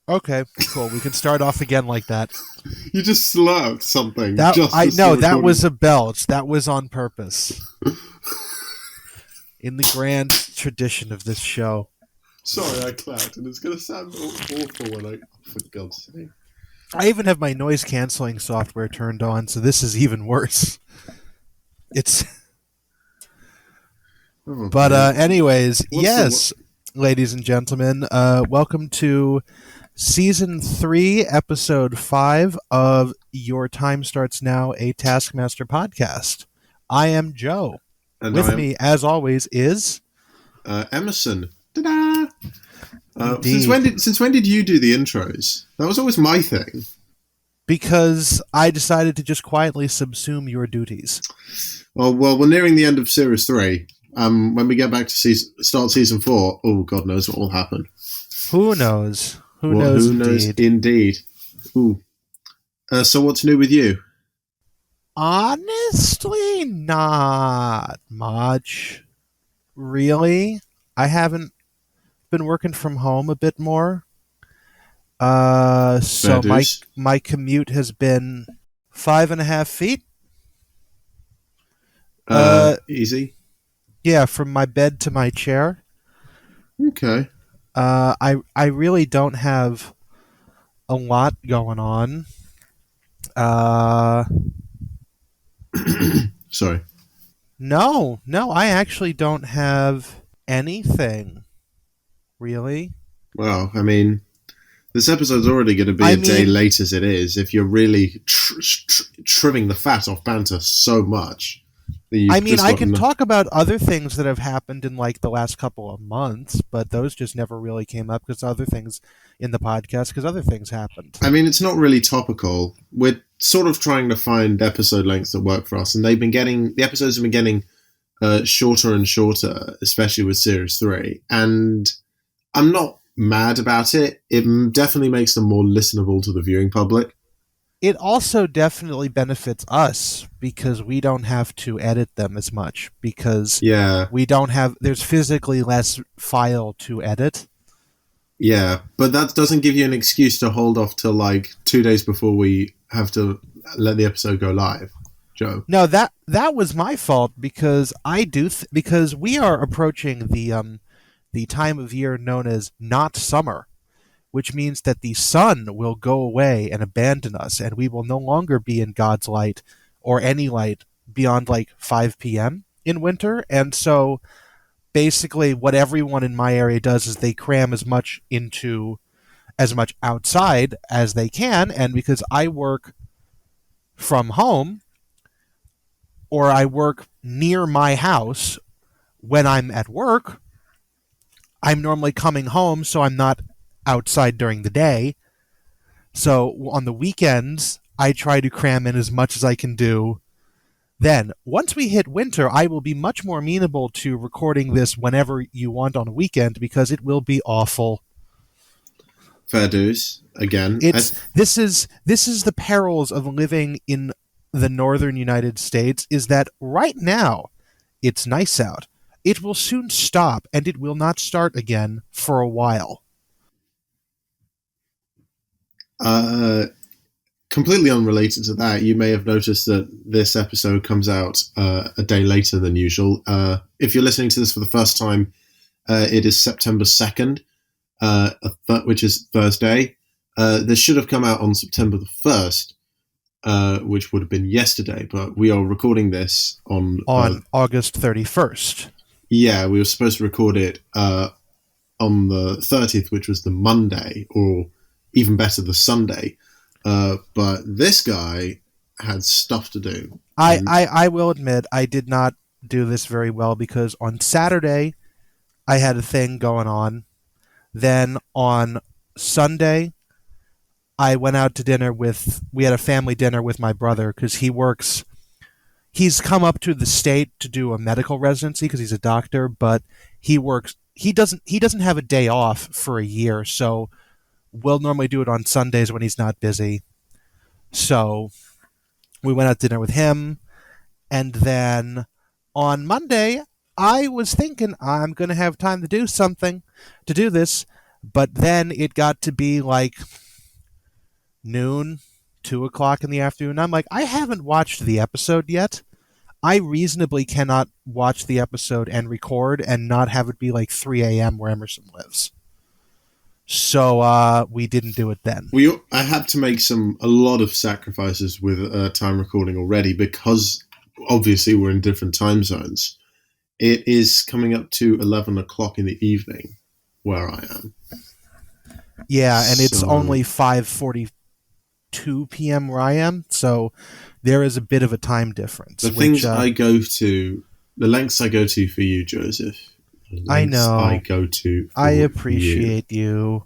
Okay, cool. We can start off again like that. You just slurped something. That just I as know the that recording- was a belch. That was on purpose. In the grand tradition of this show. Sorry, I clapped, and it's going to sound awful when I... For God's sake. I even have my noise canceling software turned on, so this is even worse. It's... Oh, But man. anyways, What's yes, ladies and gentlemen, welcome to Season 3, Episode 5 of Your Time Starts Now, a Taskmaster podcast. I am Joe. And With I am, me, as always, is... Emerson. Ta-da! Indeed. Since when did you do the intros? That was always my thing. Because I decided to just quietly subsume your duties. Well, we're nearing the end of Series 3. When we get back to start Season 4, oh, God knows what will happen. Who knows? Who knows indeed. Ooh. So what's new with you? Honestly, not much. Really? I haven't been working from home a bit more. So my commute has been 5.5 feet. Easy. Yeah, from my bed to my chair. Okay. I really don't have a lot going on. Sorry. No, I actually don't have anything. Really? Well, I mean, this episode's already going to be a day late as it is. If you're really trimming the fat off banter so much. I can talk about other things that have happened in like the last couple of months, but those just never really came up because other things in the podcast, because other things happened. I mean, it's not really topical. We're sort of trying to find episode lengths that work for us, and the episodes have been getting shorter and shorter, especially with Series 3. And I'm not mad about it. It definitely makes them more listenable to the viewing public. It also definitely benefits us because we don't have to edit them as much because there's physically less file to edit. Yeah, but that doesn't give you an excuse to hold off till like 2 days before we have to let the episode go live, Joe. No, that was my fault because because we are approaching the time of year known as not summer, which means that the sun will go away and abandon us, and we will no longer be in God's light or any light beyond like 5 p.m. in winter. And so basically what everyone in my area does is they cram as much outside as they can. And because I work from home or I work near my house when I'm at work, I'm normally coming home, so I'm not outside during the day. So on the weekends, I try to cram in as much as I can do. Then, once we hit winter, I will be much more amenable to recording this whenever you want on a weekend because it will be awful. Fair dues. Again, this is the perils of living in the northern United States, is that right now it's nice out. It will soon stop, and it will not start again for a while. Completely unrelated to that, you may have noticed that this episode comes out a day later than usual. If you're listening to this for the first time, it is September 2nd, which is Thursday. This should have come out on September the 1st, which would have been yesterday, but we are recording this on August 31st. Yeah, we were supposed to record it on the 30th, which was the Monday, or even better, the Sunday. But this guy had stuff to do. I will admit I did not do this very well because on Saturday I had a thing going on. Then on Sunday I went out to dinner we had a family dinner with my brother because he's come up to the state to do a medical residency because he's a doctor, but he doesn't have a day off for a year, so we'll normally do it on Sundays when he's not busy. So we went out to dinner with him. And then on Monday, I was thinking I'm going to have time to do something to do this. But then it got to be like noon, 2 o'clock in the afternoon. I'm like, I haven't watched the episode yet. I reasonably cannot watch the episode and record and not have it be like 3 a.m. where Emerson lives. So we didn't do it then. I had to make a lot of sacrifices with time recording already because obviously we're in different time zones. It is coming up to 11 o'clock in the evening where I am. Yeah, and it's only 5:42 p.m. where I am, so there is a bit of a time difference. The things I go to, the lengths I go to for you, Joseph. I know. I go to. I appreciate you.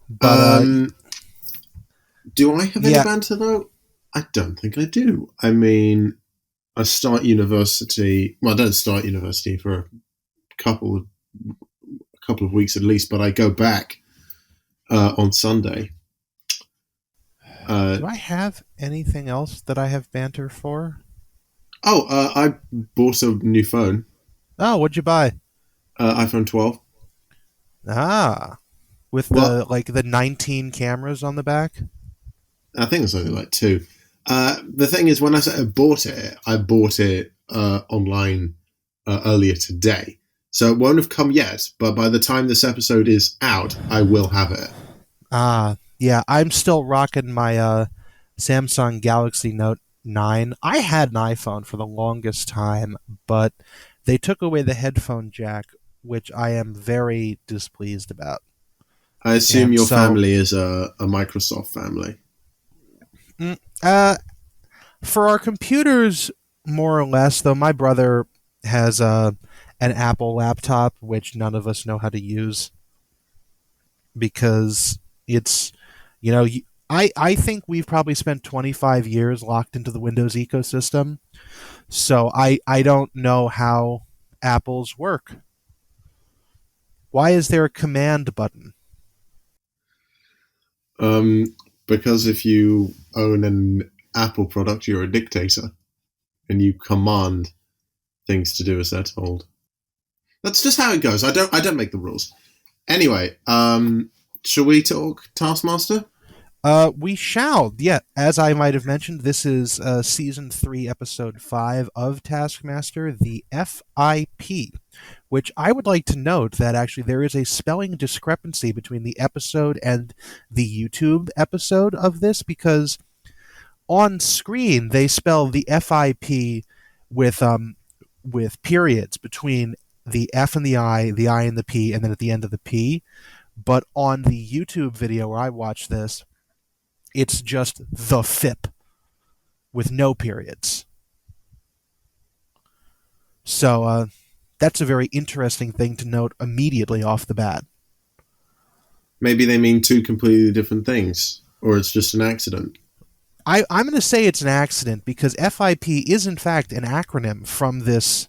But do I have any banter though? I don't think I do. I mean, I start university. Well, I don't start university for a couple of weeks at least, but I go back on Sunday. Do I have anything else that I have banter for? I bought a new phone. Oh, what'd you buy? iPhone 12. With the 19 cameras on the back? I think it's only like 2. The thing is, when I bought it online earlier today. So it won't have come yet, but by the time this episode is out, I will have it. Yeah, I'm still rocking my Samsung Galaxy Note 9. I had an iPhone for the longest time, but they took away the headphone jack, which I am very displeased about. I assume your family is a Microsoft family. For our computers, more or less, though my brother has an Apple laptop, which none of us know how to use because it's, I think we've probably spent 25 years locked into the Windows ecosystem, so I don't know how Apples work. Why is there a command button? Because if you own an Apple product, you're a dictator, and you command things to do as they're told. That's just how it goes. I don't make the rules. Anyway, shall we talk Taskmaster? We shall. Yeah, as I might have mentioned, this is Season 3, Episode 5 of Taskmaster, the FIP, which I would like to note that actually there is a spelling discrepancy between the episode and the YouTube episode of this, because on screen they spell the FIP with periods between the F and the I and the P, and then at the end of the P. But on the YouTube video where I watched this, it's just the FIP with no periods. So that's a very interesting thing to note immediately off the bat. Maybe they mean 2 completely different things, or it's just an accident. I'm going to say it's an accident because FIP is in fact an acronym from this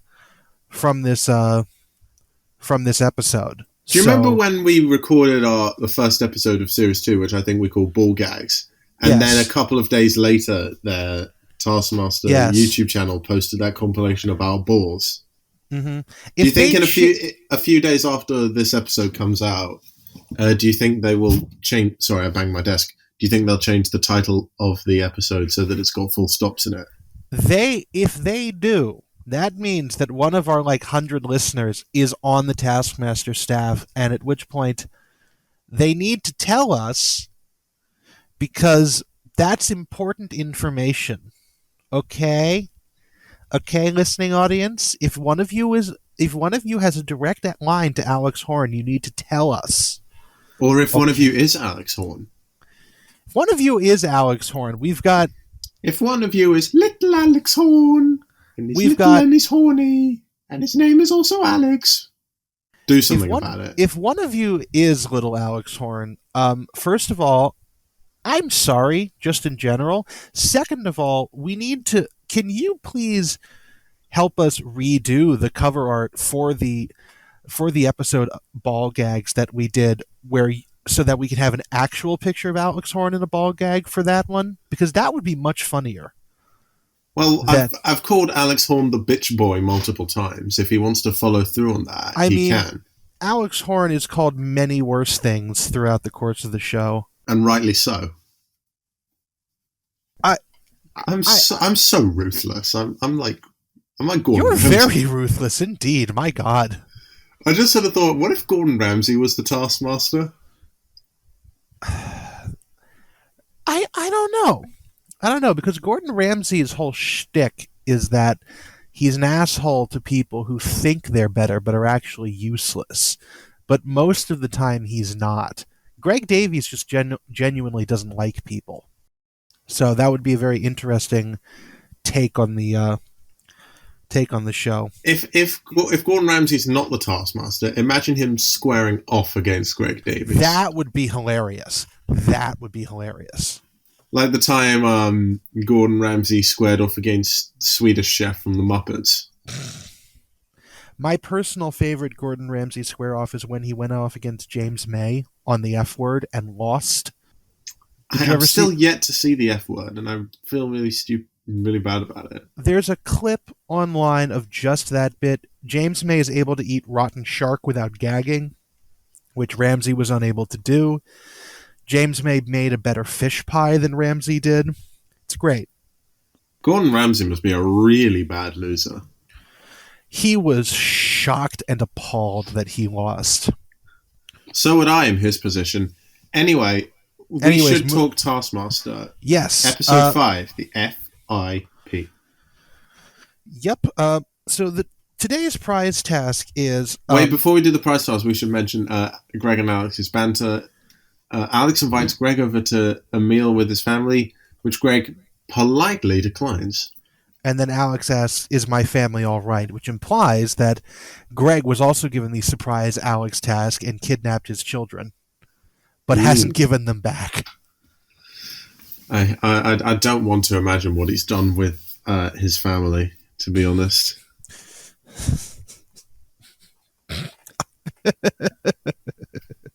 episode. Do you remember when we recorded the first episode of Series 2, which I think we called Ball Gags? And then a couple of days later, the Taskmaster YouTube channel posted that compilation about balls. Mm-hmm. Do you think a few days after this episode comes out, do you think they will change... Sorry, I banged my desk. Do you think they'll change the title of the episode so that it's got full stops in it? If they do, that means that one of our 100 listeners is on the Taskmaster staff, and at which point they need to tell us, because that's important information. Okay, listening audience, if one of you has a direct line to Alex Horn, you need to tell us. Or if one of you is Alex Horn. If one of you is Alex Horn, we've got... If one of you is little Alex Horn, and he's horny, and his name is also Alex, do something about it. If one of you is little Alex Horn, first of all, I'm sorry, just in general. Second of all, can you please help us redo the cover art for the episode Ball Gags that we did, so that we can have an actual picture of Alex Horn in a ball gag for that one? Because that would be much funnier. Well, I've called Alex Horn the bitch boy multiple times. If he wants to follow through on that, he can. Alex Horn is called many worse things throughout the course of the show. And rightly so. I, I'm so ruthless. I'm like Gordon You're Ramsay. very ruthless indeed. My God. I just had a thought. What if Gordon Ramsay was the Taskmaster? I don't know. I don't know, because Gordon Ramsay's whole shtick is that he's an asshole to people who think they're better but are actually useless. But most of the time he's not. Greg Davies just genuinely doesn't like people. So that would be a very interesting take on the show. If Gordon Ramsay's not the Taskmaster, imagine him squaring off against Greg Davies. That would be hilarious. That would be hilarious. Like the time Gordon Ramsay squared off against the Swedish chef from the Muppets. My personal favorite Gordon Ramsay square off is when he went off against James May on the F Word and lost. I'm still yet to see the F Word, and I feel really really bad about it. There's a clip online of just that bit. James May is able to eat rotten shark without gagging, which Ramsay was unable to do. James May made a better fish pie than Ramsay did. It's great. Gordon Ramsay must be a really bad loser. He was shocked and appalled that he lost. So would I in his position. Anyway, we should talk Taskmaster. Yes. Episode 5, the FIP. Yep. So today's prize task is... Wait, before we do the prize task, we should mention Greg and Alex's banter. Alex invites Greg over to a meal with his family, which Greg politely declines. And then Alex asks, "Is my family all right?" Which implies that Greg was also given the surprise Alex task and kidnapped his children, but hasn't given them back. I don't want to imagine what he's done with his family, to be honest.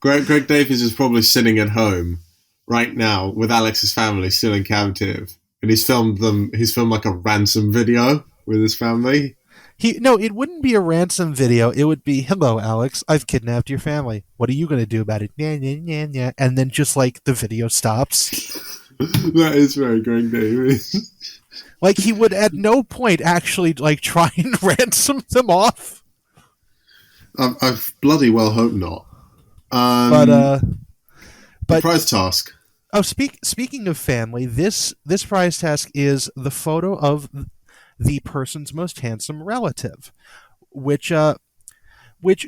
Greg Davies is probably sitting at home right now with Alex's family still in captive. And he's filmed like a ransom video with his family. No, it wouldn't be a ransom video. It would be, "Hello, Alex. I've kidnapped your family. What are you going to do about it?" Nya, nya, nya, nya. And then just like the video stops. That is very Greg Davies. Like he would at no point actually like try and ransom them off. I bloody well hope not. But prize task. Oh, speaking of family, this prize task is the photo of the person's most handsome relative, which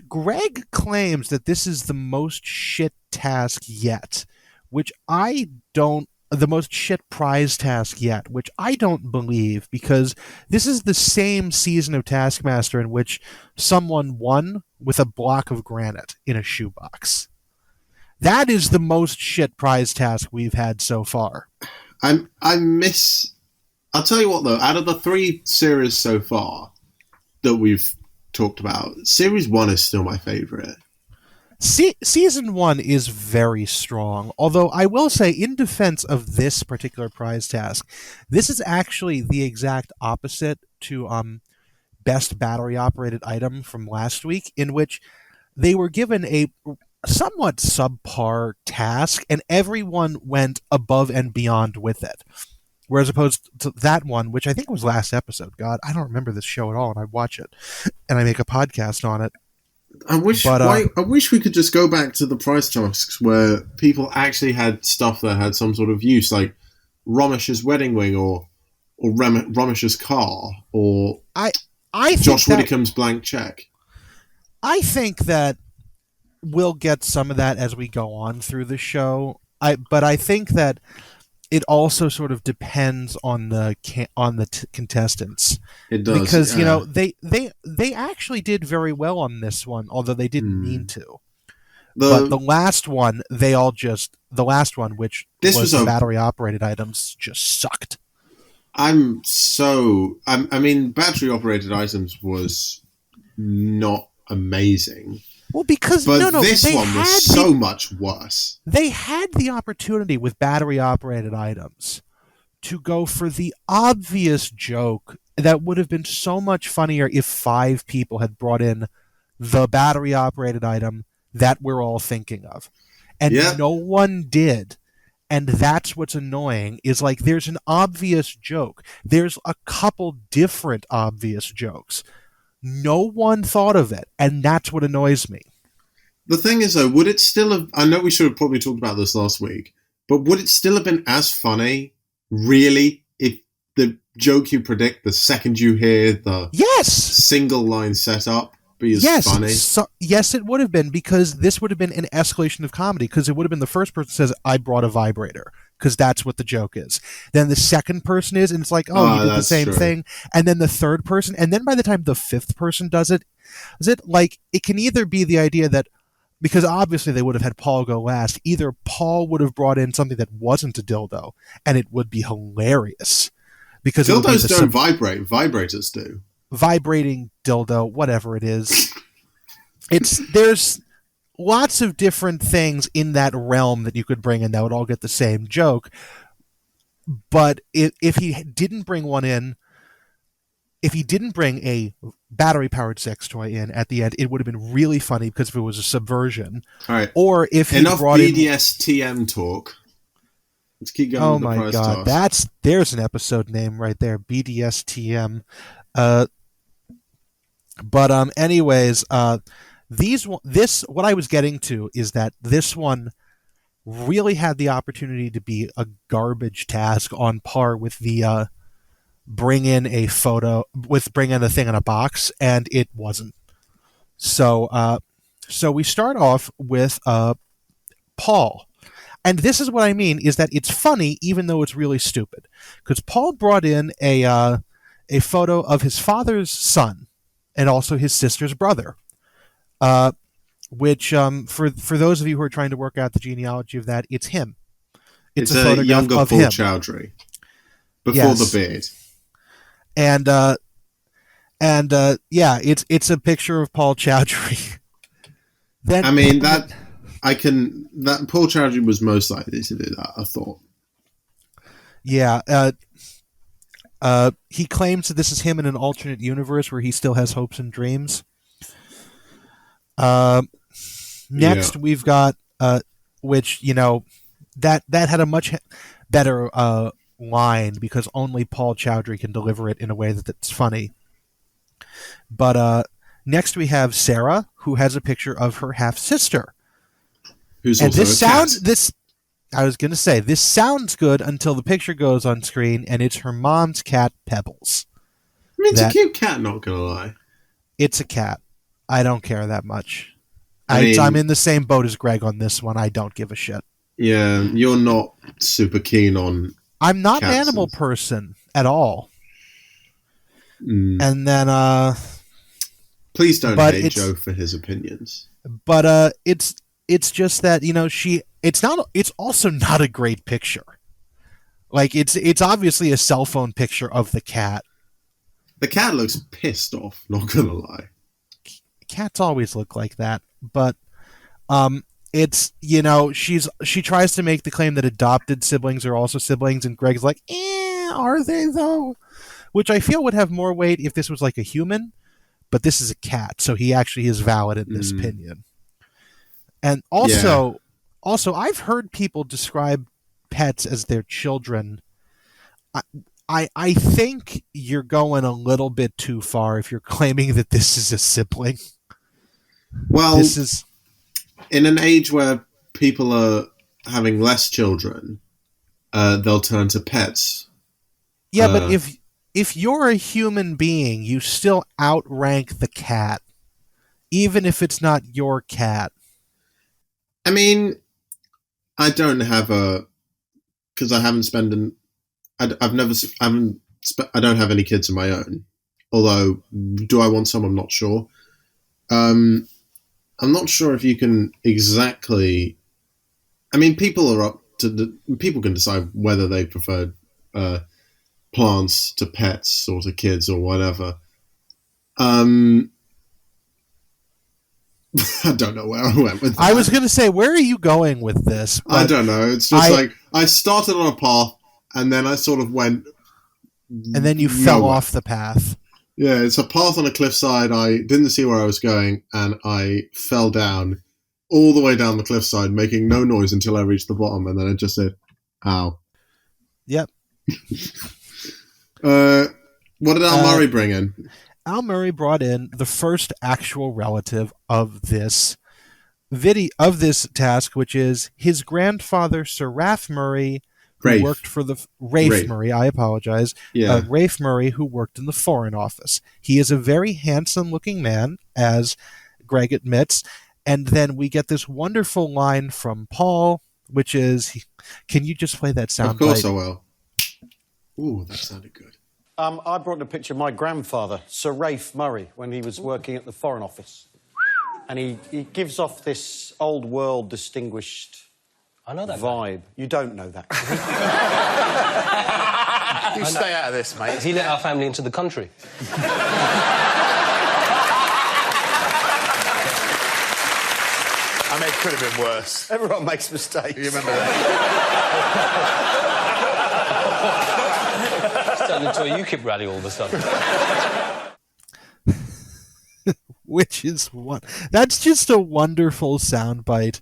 Greg claims that this is the most shit task yet, the most shit prize task yet, which I don't believe, because this is the same season of Taskmaster in which someone won with a block of granite in a shoebox. That is the most shit prize task we've had so far. I'll tell you what though, out of the 3 series so far that we've talked about, series 1 is still my favorite. Season 1 is very strong, although I will say, in defense of this particular prize task, this is actually the exact opposite to Best Battery Operated Item from last week, in which they were given a somewhat subpar task, and everyone went above and beyond with it. Whereas opposed to that one, which I think was last episode. God, I don't remember this show at all, and I watch it, and I make a podcast on it. I wish we could just go back to the prize tasks where people actually had stuff that had some sort of use, like Romish's wedding ring, or Romish's car, or I Josh Widdicombe's blank check. I think that we'll get some of that as we go on through the show. But I think that it also sort of depends on the contestants. It does, because they actually did very well on this one, although they didn't mean to. But the last one, which was the battery operated items, just sucked. I mean, battery operated items was not amazing. Well, because this one was so much worse. They had the opportunity with battery-operated items to go for the obvious joke that would have been so much funnier if 5 people had brought in the battery operated item that we're all thinking of. And Yeah. no one did. And that's what's annoying, is like there's an obvious joke. There's a couple different obvious jokes. No one thought of it, and that's what annoys me. The thing is, though, would it still have... I know we should have probably talked about this last week, but would it still have been as funny, really, if the joke you predict the second you hear the Yes! single line setup be as funny? Yes, it would have been, because this would have been an escalation of comedy, because it would have been the first person says, I brought a vibrator, because that's what the joke is. Then the second person is, and it's like, oh, you did the same thing. And then the third person, and then by the time the fifth person does it, like, it can either be the idea that, because obviously they would have had Paul go last, either Paul would have brought in something that wasn't a dildo, and it would be hilarious. Because dildos don't vibrate, vibrators do. Vibrating dildo, whatever it is. There's lots of different things in that realm that you could bring in that would all get the same joke. But if he didn't bring one in, if he didn't bring a battery-powered sex toy in at the end, it would have been really funny because if it was a subversion. All right. Or if he enough brought BDSTM talk. Let's keep going. Oh my god, there's an episode name right there, BDSTM. Anyways, what I was getting to is that this one really had the opportunity to be a garbage task on par with the bring in a thing in a box, and it wasn't. So we start off with Paul. And this is what I mean, is that it's funny even though it's really stupid. Because Paul brought in a photo of his father's son and also his sister's brother. Which, for those of you who are trying to work out the genealogy of that, it's him. It's a photograph younger of Paul him. Chaudhary. Before the beard. Yeah, it's a picture of Paul Chaudhary. That Paul Chaudhary was most likely to do that, I thought. Yeah. He claims that this is him in an alternate universe where he still has hopes and dreams. Next, we've got, which, that had a much better line because only Paul Chaudhary can deliver it in a way that's funny. But next we have Sarah, who has a picture of her half-sister. Who's also cat. I was going to say, this sounds good until the picture goes on screen, and it's her mom's cat, Pebbles. I mean, it's a cute cat, not going to lie. It's a cat. I don't care that much. I'm in the same boat as Greg on this one. I don't give a shit. Yeah, you're not super keen on I'm not an animal person at all. And then... Please don't hate Joe for his opinions. But it's just that, it's also not a great picture. Like, it's obviously a cell phone picture of the cat. The cat looks pissed off, not gonna lie. Cats always look like that, but it's, she tries to make the claim that adopted siblings are also siblings, and Greg's like, are they though? Which I feel would have more weight if this was like a human, but this is a cat, so he actually is valid in this opinion. And also, I've heard people describe pets as their children. I think you're going a little bit too far if you're claiming that this is a sibling. Well, this is in an age where people are having less children, they'll turn to pets. Yeah, but if you're a human being, you still outrank the cat, even if it's not your cat. I mean, I don't have because I haven't spent I don't have any kids of my own. Although, do I want some? I'm not sure. I'm not sure if you can exactly. I mean, people can decide whether they prefer plants to pets or to kids or whatever. I don't know where I went with that. I was going to say, where are you going with this? I don't know. It's just I started on a path and then I sort of went. And then you fell off the path. Yeah, it's a path on a cliffside. I didn't see where I was going, and I fell down all the way down the cliffside, making no noise until I reached the bottom, and then I just said, "Ow." Yep. What did Al Murray bring in? Al Murray brought in the first actual relative of this task, which is his grandfather, Sir Ralph Murray, who worked for the Rafe Murray. I apologize. Yeah. Rafe Murray, who worked in the Foreign Office. He is a very handsome-looking man, as Greg admits. And then we get this wonderful line from Paul, which is, "Can you just play that sound?" Of course I will. Ooh, that sounded good. I brought a picture of my grandfather, Sir Ralph Murray, when he was working at the Foreign Office. And he gives off this old world distinguished vibe. You don't know that. You stay out of this, mate. He let our family into the country. I mean, it could have been worse. Everyone makes mistakes. You remember that? It's turned into a UKIP rally all of a sudden. Which is what? That's just a wonderful soundbite.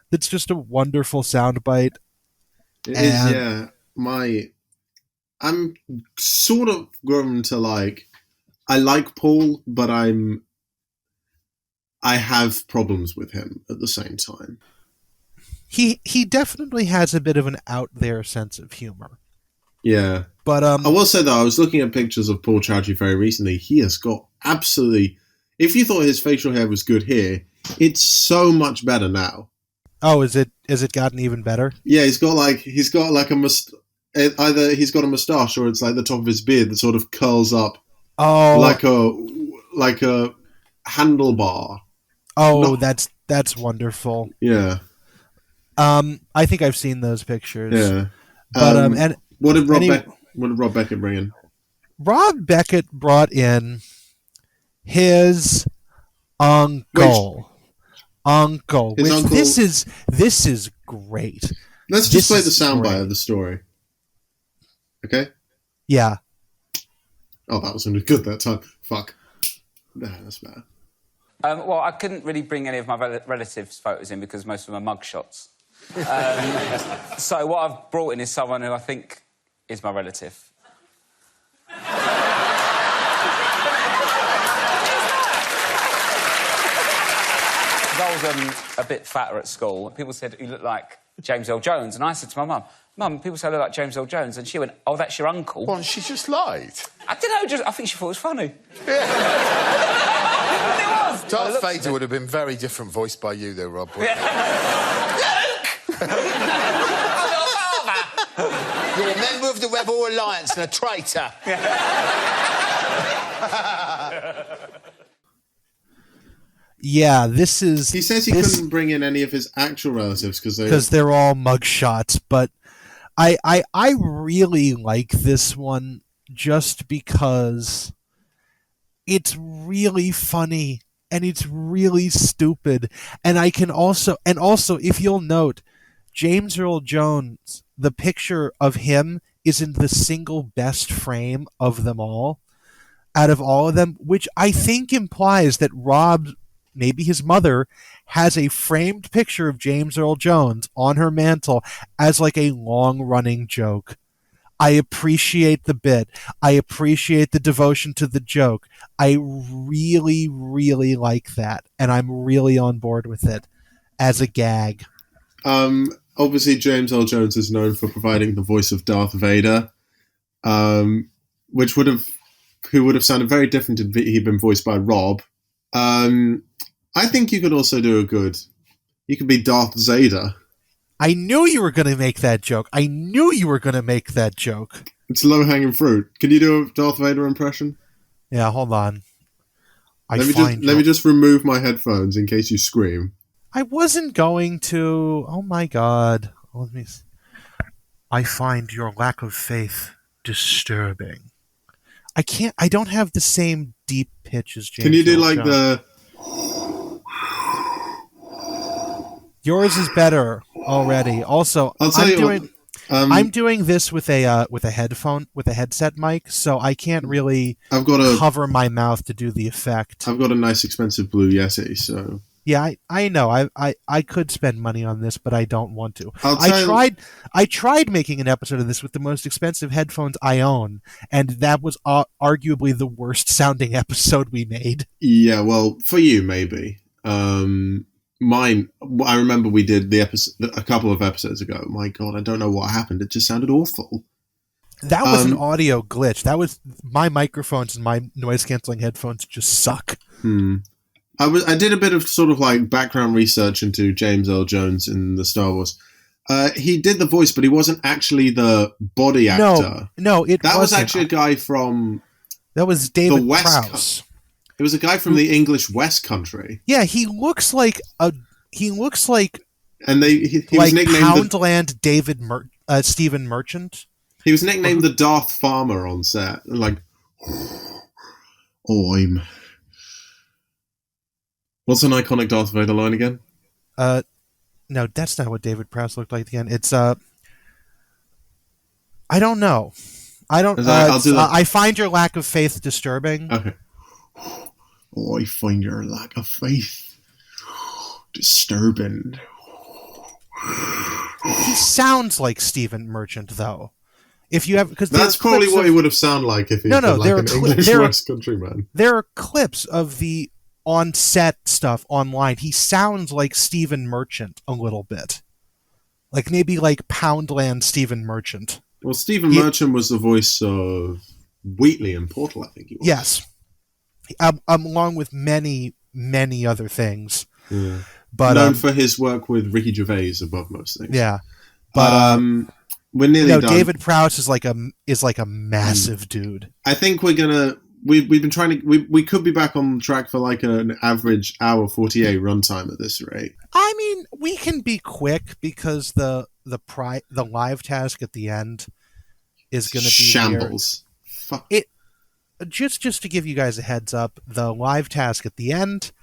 That's just a wonderful soundbite. It is, yeah. I'm sort of grown to like. I like Paul, but I have problems with him at the same time. He definitely has a bit of an out there sense of humor. Yeah, but I will say though, I was looking at pictures of Paul Chaudhary very recently. He has got absolutely. If you thought his facial hair was good here, it's so much better now. Oh, is it gotten even better? Yeah, he's got like a either he's got a mustache or it's like the top of his beard that sort of curls up. Oh, like a handlebar. Oh, that's wonderful. Yeah. I think I've seen those pictures. Yeah. But and what did Rob Beckett bring in? Rob Beckett brought in his uncle. This is great. Let's just play the soundbite of the story. Okay? Yeah. Oh, that wasn't good that time. Fuck. Nah, that's bad. Well, I couldn't really bring any of my relatives' photos in because most of them are mugshots. So what I've brought in is someone who I think is my relative. I was a bit fatter at school. People said, "You look like James Earl Jones." And I said to my mum, "Mum, people say I look like James Earl Jones." And she went, "Oh, that's your uncle." Well, she just lied. I don't know, I think she thought it was funny. Yeah. It was. Darth Vader would have been very different voiced by you, though, Rob. Yeah. You're a member of the Rebel Alliance and a traitor. Yeah, this is... He says he couldn't bring in any of his actual relatives because they're all mugshots, but I really like this one just because it's really funny and it's really stupid. And also, if you'll note, James Earl Jones, the picture of him is in the single best frame of them all, out of all of them, which I think implies that Rob, maybe his mother, has a framed picture of James Earl Jones on her mantle as like a long-running joke. I appreciate the bit. I appreciate the devotion to the joke. I really, really like that, and I'm really on board with it as a gag. Obviously, James Earl Jones is known for providing the voice of Darth Vader, who would have sounded very different if he'd been voiced by Rob. I think you could also do you could be Darth Vader. I knew you were going to make that joke. It's low-hanging fruit. Can you do a Darth Vader impression? Yeah, hold on. Let me just remove my headphones in case you scream. I wasn't going to. Oh my God. I find your lack of faith disturbing. I don't have the same deep pitch as James. Can you do Earl like Jones. the... Yours is better already. Also, I'll tell you what, I'm doing this with a headset mic, so I can't really cover my mouth to do the effect. I've got a nice expensive Blue Yeti, so yeah, I know. I could spend money on this, but I don't want to. I tried making an episode of this with the most expensive headphones I own, and that was arguably the worst sounding episode we made. Yeah, well, for you maybe. Mine, I remember we did the episode a couple of episodes ago. My God, I don't know what happened. It just sounded awful. That was an audio glitch. That was my microphones and my noise canceling headphones just suck. I did a bit of sort of like background research into James Earl Jones in the Star Wars. He did the voice, but he wasn't actually the body actor. No, that was actually a guy from. That was David Prowse. It was a guy from the English West Country. Yeah, he looks like. And he was nicknamed Poundland Stephen Merchant. He was nicknamed the Darth Farmer on set. Like, what's an iconic Darth Vader line again? No, that's not what David Prowse looked like again. It's I don't know. I find your lack of faith disturbing. Okay. I find your lack of faith disturbing. He sounds like Stephen Merchant, though. If you have, because that's probably what he would have sounded like if he was like an English West Country man. There are clips of the on-set stuff online. He sounds like Stephen Merchant a little bit, like maybe like Poundland Stephen Merchant. Well, Stephen Merchant was the voice of Wheatley in Portal, I think he was. Yes. Along with many, many other things. Yeah. But known for his work with Ricky Gervais above most things. Yeah. But we're nearly done. David Prowse is like a massive dude. I think we've been trying to we could be back on track for like an average hour 48 runtime at this rate. I mean, we can be quick because the live task at the end is going to be shambles. Fuck it. Just to give you guys a heads up, the live task at the end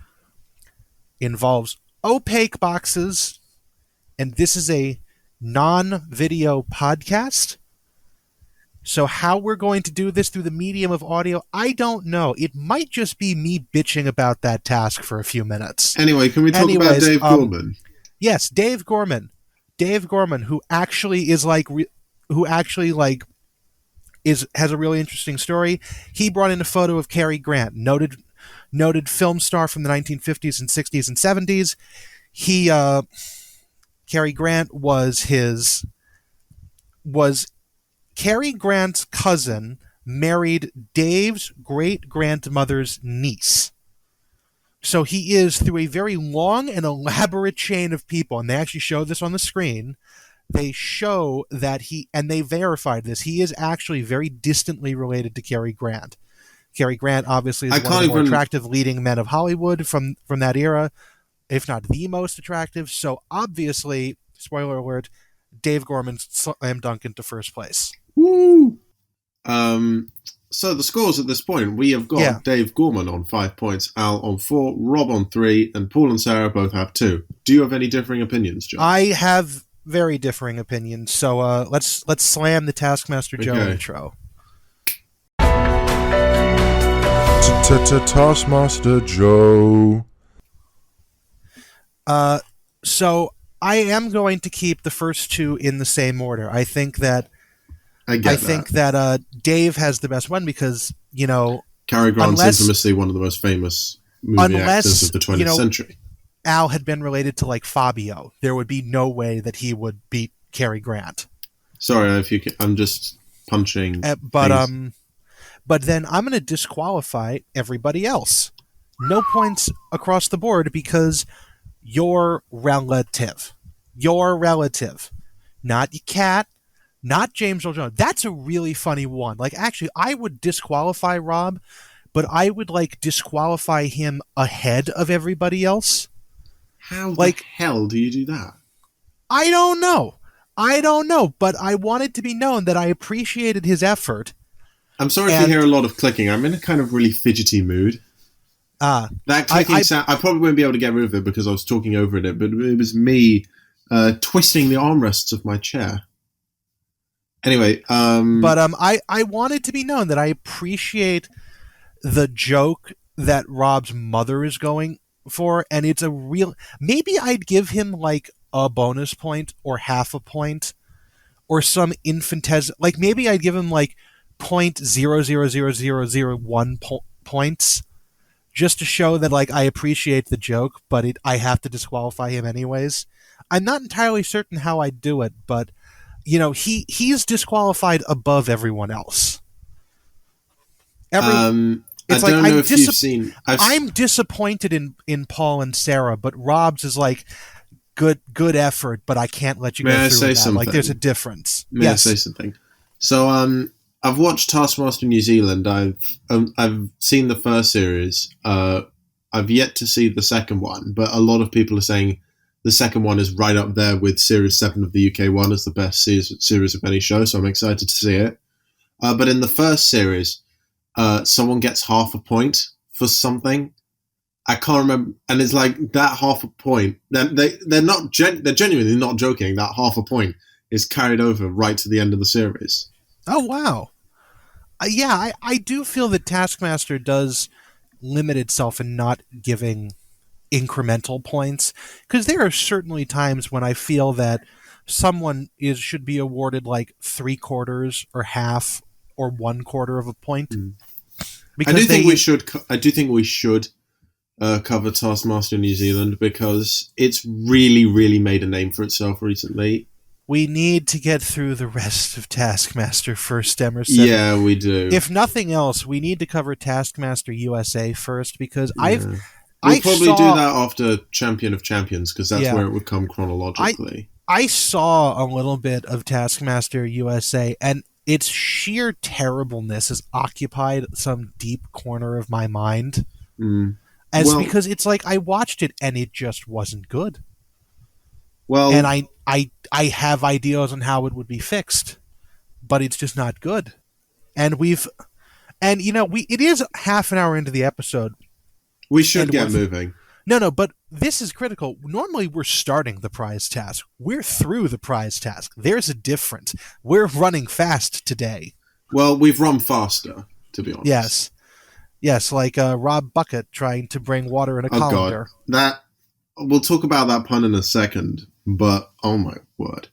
involves opaque boxes, and this is a non-video podcast. So how we're going to do this through the medium of audio, I don't know. It might just be me bitching about that task for a few minutes. Anyway, can we talk about Dave Gorman? Yes, Dave Gorman. Dave Gorman, who actually has a really interesting story. He brought in a photo of Cary Grant, noted film star from the 1950s and 60s and 70s. Cary Grant was Cary Grant's cousin married Dave's great-grandmother's niece. So he is, through a very long and elaborate chain of people, and they actually show this on the screen, they show that they verified this, he is actually very distantly related to Cary Grant. Cary Grant obviously is one of the more attractive leading men of Hollywood from that era, if not the most attractive. So obviously, spoiler alert, Dave Gorman slam dunk into first place. Woo! So the scores at this point, we have got Dave Gorman on 5 points, Al on 4, Rob on 3, and Paul and Sarah both have 2. Do you have any differing opinions, John? I have very differing opinions. So let's slam the Taskmaster Joe intro. Taskmaster Joe. So I am going to keep the first 2 in the same order. I think that Dave has the best one because, Cary Grant's infamously one of the most famous movie actors of the 20th century. Al had been related to like Fabio. There would be no way that he would beat Cary Grant. Sorry, I'm just punching. But then I'm going to disqualify everybody else. No points across the board because you're relative. You're relative. Not your cat. Not James Earl Jones. That's a really funny one. Like, actually, I would disqualify Rob, but I would, disqualify him ahead of everybody else. How the hell do you do that? I don't know, but I want it to be known that I appreciated his effort. I'm sorry if you hear a lot of clicking. I'm in a kind of really fidgety mood. That clicking sound, I probably won't be able to get rid of it because I was talking over it, but it was me twisting the armrests of my chair. Anyway, But I want it to be known that I appreciate the joke that Rob's mother is going for, and it's a real. Maybe I'd give him like a bonus point or half a point or some infinitesimal. Like maybe I'd give him like 0.000001 points just to show that like I appreciate the joke, but I have to disqualify him anyways. I'm not entirely certain how I'd do it, but he's disqualified above everyone else. It's I don't know if you've seen. I'm disappointed in Paul and Sarah, but Rob's is like good effort, but I can't let you go through with that. Something? Like there's a difference. May I say something? So I've watched Taskmaster New Zealand. I've seen the first series. I've yet to see the second one, but a lot of people are saying the second one is right up there with Series 7 of the UK one as the best series of any show, so I'm excited to see it. But in the first series, someone gets half a point for something. I can't remember, and it's like that half a point. They're genuinely not joking. That half a point is carried over right to the end of the series. Oh wow! Yeah, I do feel that Taskmaster does limit itself in not giving incremental points, because there are certainly times when I feel that someone should be awarded like 3/4 or half or 1/4 of a point. I do think we should cover Taskmaster New Zealand because it's really, really made a name for itself recently. We need to get through the rest of Taskmaster first, Emerson. Yeah, we do. If nothing else, we need to cover Taskmaster USA first, because We'll probably do that after Champion of Champions, because that's where it would come chronologically. I saw a little bit of Taskmaster USA, and its sheer terribleness has occupied some deep corner of my mind. Because it's like I watched it and it just wasn't good. Well, and I have ideas on how it would be fixed, but it's just not good. And it is half an hour into the episode. We should get moving. No, but this is critical. Normally, we're starting the prize task. We're through the prize task. There's a difference. We're running fast today. Well, we've run faster, to be honest. Yes, like Rob Bucket trying to bring water in a colander. God. We'll talk about that pun in a second, but oh my word.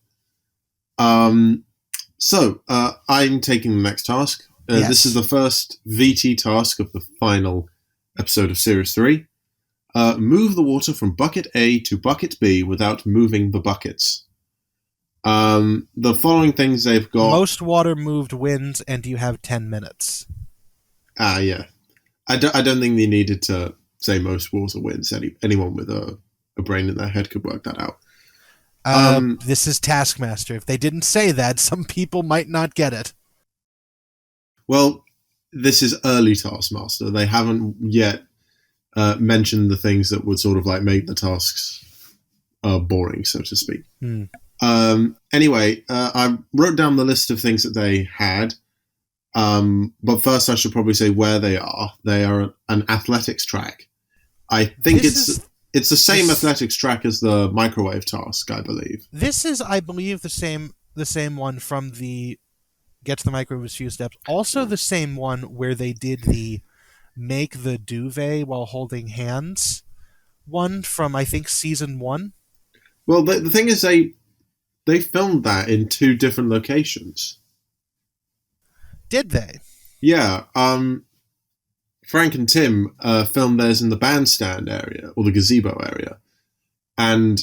So, I'm taking the next task. This is the first VT task of the final episode of Series 3. Move the water from bucket A to bucket B without moving the buckets. The following things they've got... Most water moved wins, and you have 10 minutes. Yeah. I don't think they needed to say most water wins. Anyone with a brain in their head could work that out. This is Taskmaster. If they didn't say that, some people might not get it. Well, this is early Taskmaster. They haven't yet mentioned the things that would sort of like make the tasks boring, so to speak. Anyway, I wrote down the list of things that they had. But first I should probably say where they are. They are an athletics track. I think it's the same athletics track as the microwave task, I believe. This is, I believe, the same one from the Get to the Microwave with Few Steps. Also the same one where they did the make the duvet while holding hands one from, I think, season 1. Well, the thing is they filmed that in 2 different locations. Did they? Yeah. Frank and Tim filmed theirs in the bandstand area, or the gazebo area. And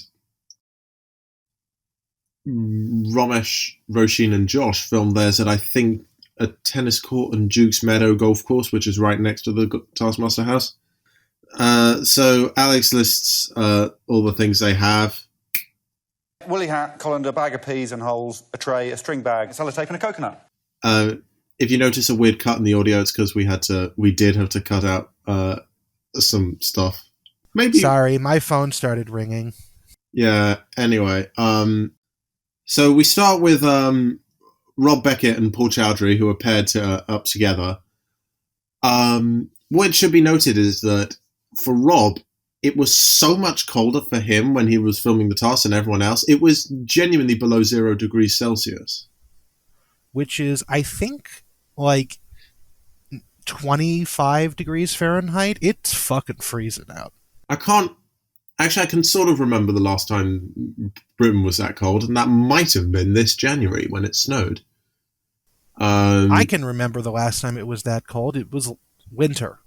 Ramesh, Roshin, and Josh filmed theirs at, I think, a tennis court and Duke's Meadow golf course, which is right next to the Taskmaster house. So Alex lists all the things they have. Woolly hat, colander, bag of peas and holes, a tray, a string bag, sellotape and a coconut. If you notice a weird cut in the audio, it's because we did have to cut out some stuff. Maybe. Sorry, my phone started ringing. Yeah. Anyway, so we start with Rob Beckett and Paul Chaudhary, who are paired up together. What should be noted is that for Rob, it was so much colder for him when he was filming the task than everyone else. It was genuinely below 0 degrees Celsius. which is, I think, like 25 degrees Fahrenheit. It's fucking freezing out. I can sort of remember the last time Britain was that cold, and that might have been this January when it snowed. I can remember the last time it was that cold. It was winter.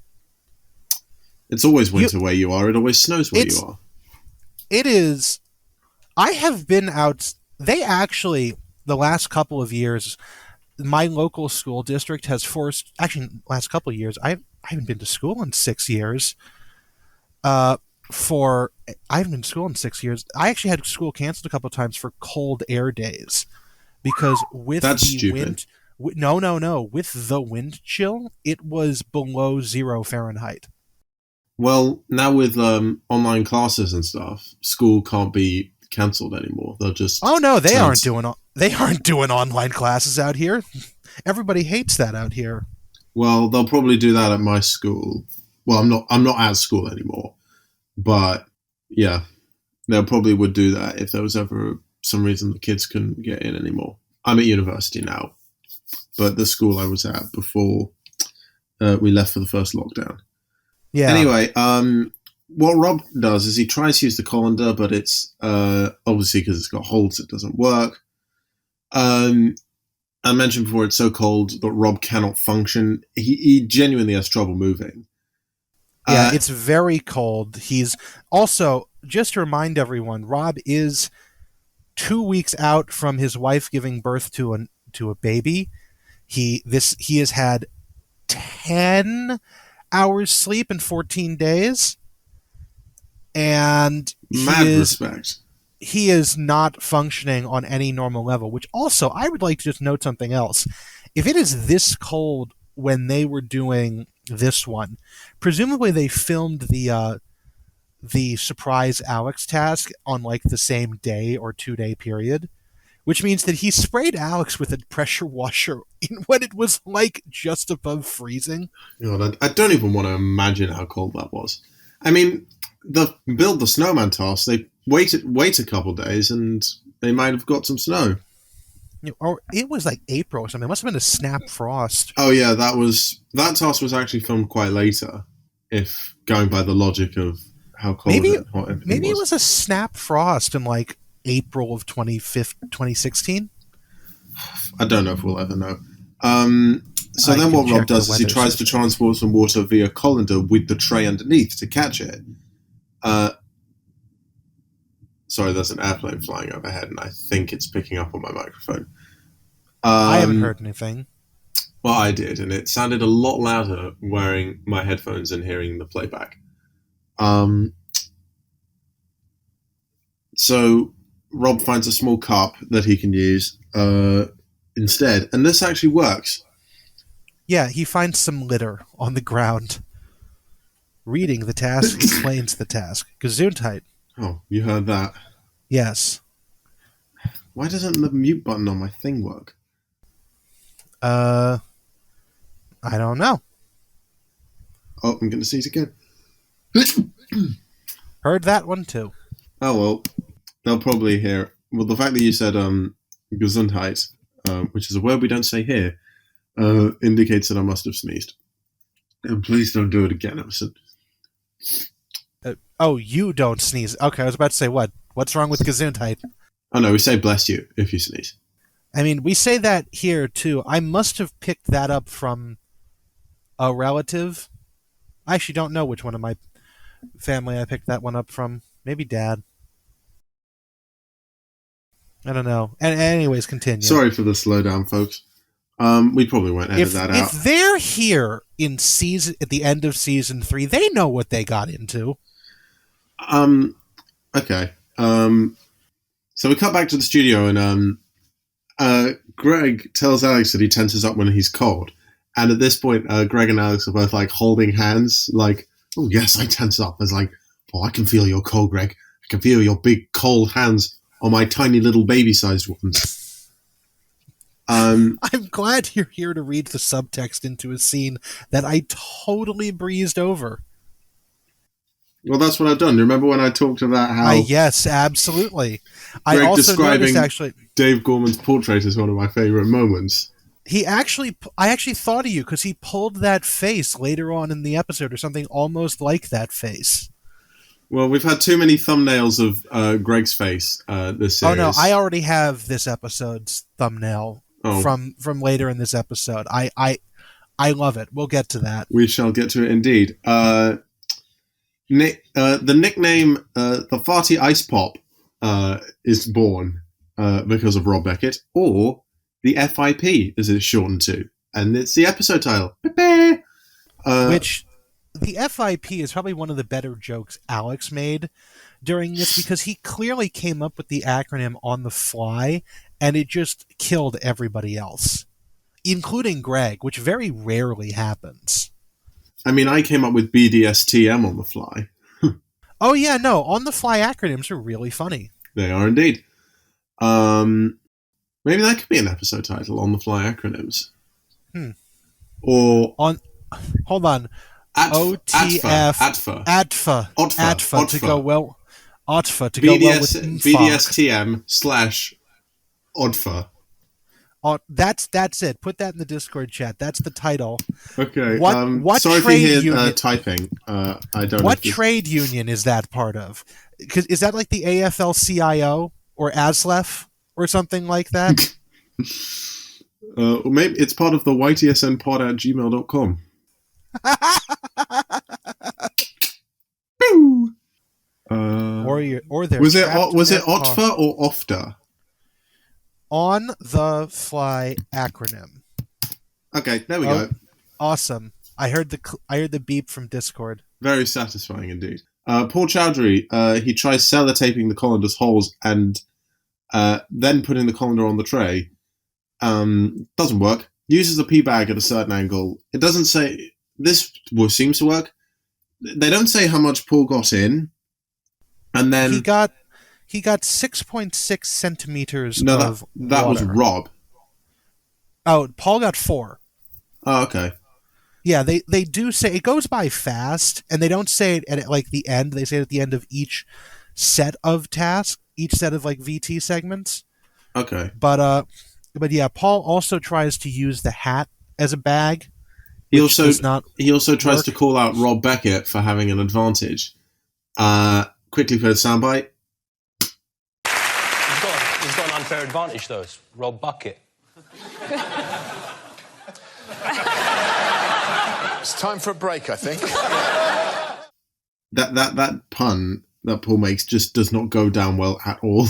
It's always winter where you are. It always snows where you are. It is. I have been out. They actually, the last couple of years, my local school district has forced. Actually, last couple of years, I haven't been to school in 6 years. I haven't been to school in 6 years. I actually had school canceled a couple of times for cold air days, because with stupid. With the wind chill, it was below 0 Fahrenheit. Well, now with online classes and stuff, school can't be cancelled anymore. They'll just they aren't doing online classes out here. Everybody hates that out here. Well, they'll probably do that at my school. Well, I'm not at school anymore, but yeah, they probably would do that if there was ever some reason the kids couldn't get in anymore. I'm at university now, but the school I was at before we left for the first lockdown. Yeah. Anyway, what Rob does is he tries to use the colander, but it's obviously because it's got holes, it doesn't work. I mentioned before it's so cold that Rob cannot function. He genuinely has trouble moving. Yeah, it's very cold. He's also, just to remind everyone, Rob is 2 weeks out from his wife giving birth to a baby. He has had 10 hours sleep in 14 days, and respect. He is not functioning on any normal level, which also, I would like to just note something else. If it is this cold when they were doing this one, presumably they filmed the surprise Alex task on like the same day or 2-day period, which means that he sprayed Alex with a pressure washer when it was like just above freezing. God, I don't even want to imagine how cold that was. I mean, the snowman task, they wait a couple days and they might have got some snow. Or it was like April or something. It must have been a snap frost. Oh yeah, that task was actually filmed quite later, if going by the logic of how cold and hot everything was. Maybe it was a snap frost in like April of 2016. I don't know if we'll ever know. So then what Rob does is he tries to transport some water via colander with the tray underneath to catch it. Sorry, there's an airplane flying overhead, and I think it's picking up on my microphone. I haven't heard anything. Well, I did, and it sounded a lot louder wearing my headphones and hearing the playback. So Rob finds a small cup that he can use instead, and this actually works. Yeah, he finds some litter on the ground. Reading the task explains the task. Gesundheit. Oh, you heard that? Yes. Why doesn't the mute button on my thing work? I don't know. Oh, I'm going to see it again. Heard that one too. Oh, well, they'll probably hear it. Well, the fact that you said Gesundheit, which is a word we don't say here, indicates that I must have sneezed. And please don't do it again, Emerson. You don't sneeze. Okay, I was about to say what? What's wrong with Gesundheit? Oh, no, we say bless you if you sneeze. I mean, we say that here, too. I must have picked that up from a relative. I actually don't know which one of my family I picked that one up from. Maybe Dad. I don't know. And anyways, continue. Sorry for the slowdown, folks. We probably won't edit that out. If they're here at the end of season 3, they know what they got into. Okay. So we cut back to the studio, and Greg tells Alex that he tenses up when he's cold. And at this point, Greg and Alex are both like holding hands, like, "Oh yes, I tense up." It's like, "Oh, I can feel your cold, Greg. I can feel your big cold hands on my tiny little baby-sized ones." I'm glad you're here to read the subtext into a scene that I totally breezed over. Well, that's what I've done. Remember when I talked about how... yes, absolutely. Greg I also describing noticed, actually... Dave Gorman's portrait as one of my favourite moments. I actually thought of you because he pulled that face later on in the episode or something almost like that face. Well, we've had too many thumbnails of Greg's face this series. Oh no, I already have this episode's thumbnail from later in this episode. I love it. We'll get to that. We shall get to it indeed. The nickname the Farty Ice Pop is born because of Rob Beckett, or the FIP as it's shortened to, and it's the episode title. Which the FIP is probably one of the better jokes Alex made during this, because he clearly came up with the acronym on the fly, and it just killed everybody else, including Greg, which very rarely happens. I mean, I came up with BDSTM on the fly. Oh yeah, no, on the fly acronyms are really funny. They are indeed. Maybe that could be an episode title, on the fly acronyms. Or hold on. OTFA. ATFA to go well. OTFA to go well with BDSTM / ODFA. That's it. Put that in the Discord chat. That's the title. Okay. What sorry trade if you hear union, typing. I don't. What trade union is that part of? Is that like the AFL-CIO or ASLEF or something like that? Or maybe it's part of the ytsnpod@gmail.com. or their was it OTFA or OFTA? On the fly acronym. Okay, there we go. Awesome. I heard the beep from Discord. Very satisfying indeed. Paul Chaudhary, he tries sellotaping the colander's holes and then putting the colander on the tray. Doesn't work. Uses a pee bag at a certain angle. It doesn't say... This seems to work. They don't say how much Paul got in. And then... He got 6.6 centimeters of that was water. Rob. Oh, Paul got 4. Oh, okay. Yeah, they do say... It goes by fast, and they don't say it at like the end. They say it at the end of each set of tasks, each set of like VT segments. Okay. But yeah, Paul also tries to use the hat as a bag. He also tries to call out Rob Beckett for having an advantage. Quickly play the soundbite. He's got an unfair advantage, though. It's Rob Bucket. It's time for a break, I think. That pun that Paul makes just does not go down well at all.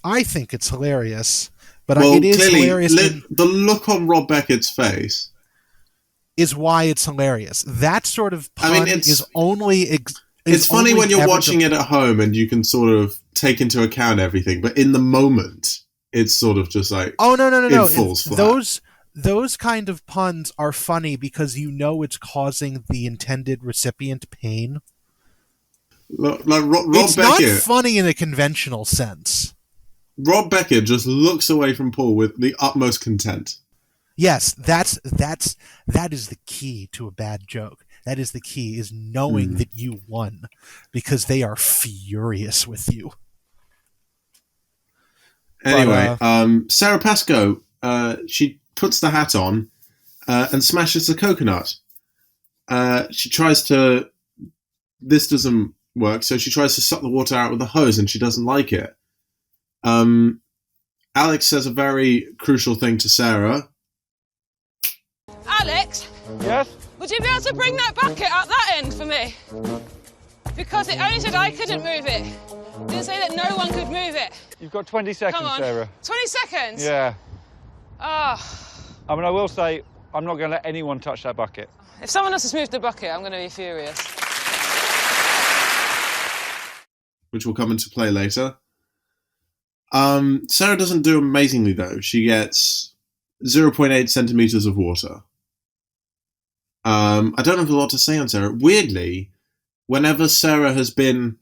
I think it's hilarious, but well, it is clearly, hilarious. The look on Rob Beckett's face is why it's hilarious. That sort of pun is only... It's funny when you're watching it at home and you can sort of take into account everything, but in the moment, it's sort of just like... Oh, no. It falls flat. Those kind of puns are funny because you know it's causing the intended recipient pain. Like Rob it's Beckett, not funny in a conventional sense. Rob Beckett just looks away from Paul with the utmost content. Yes, that is the key to a bad joke. That is the key, is knowing that you won, because they are furious with you. Anyway, Sarah Pascoe, she puts the hat on and smashes the coconut. She tries to... This doesn't work, so she tries to suck the water out with a hose, and she doesn't like it. Alex says a very crucial thing to Sarah. Alex? Yes? Would you be able to bring that bucket up that end for me? Because it only said I couldn't move it. It didn't say that no one could move it. You've got 20 seconds, Come on. Sarah. 20 seconds? Yeah. Oh. I mean, I will say, I'm not going to let anyone touch that bucket. If someone else has moved the bucket, I'm going to be furious. Which will come into play later. Sarah doesn't do amazingly, though. She gets 0.8 centimeters of water. I don't have a lot to say on Sarah. Weirdly, whenever Sarah has been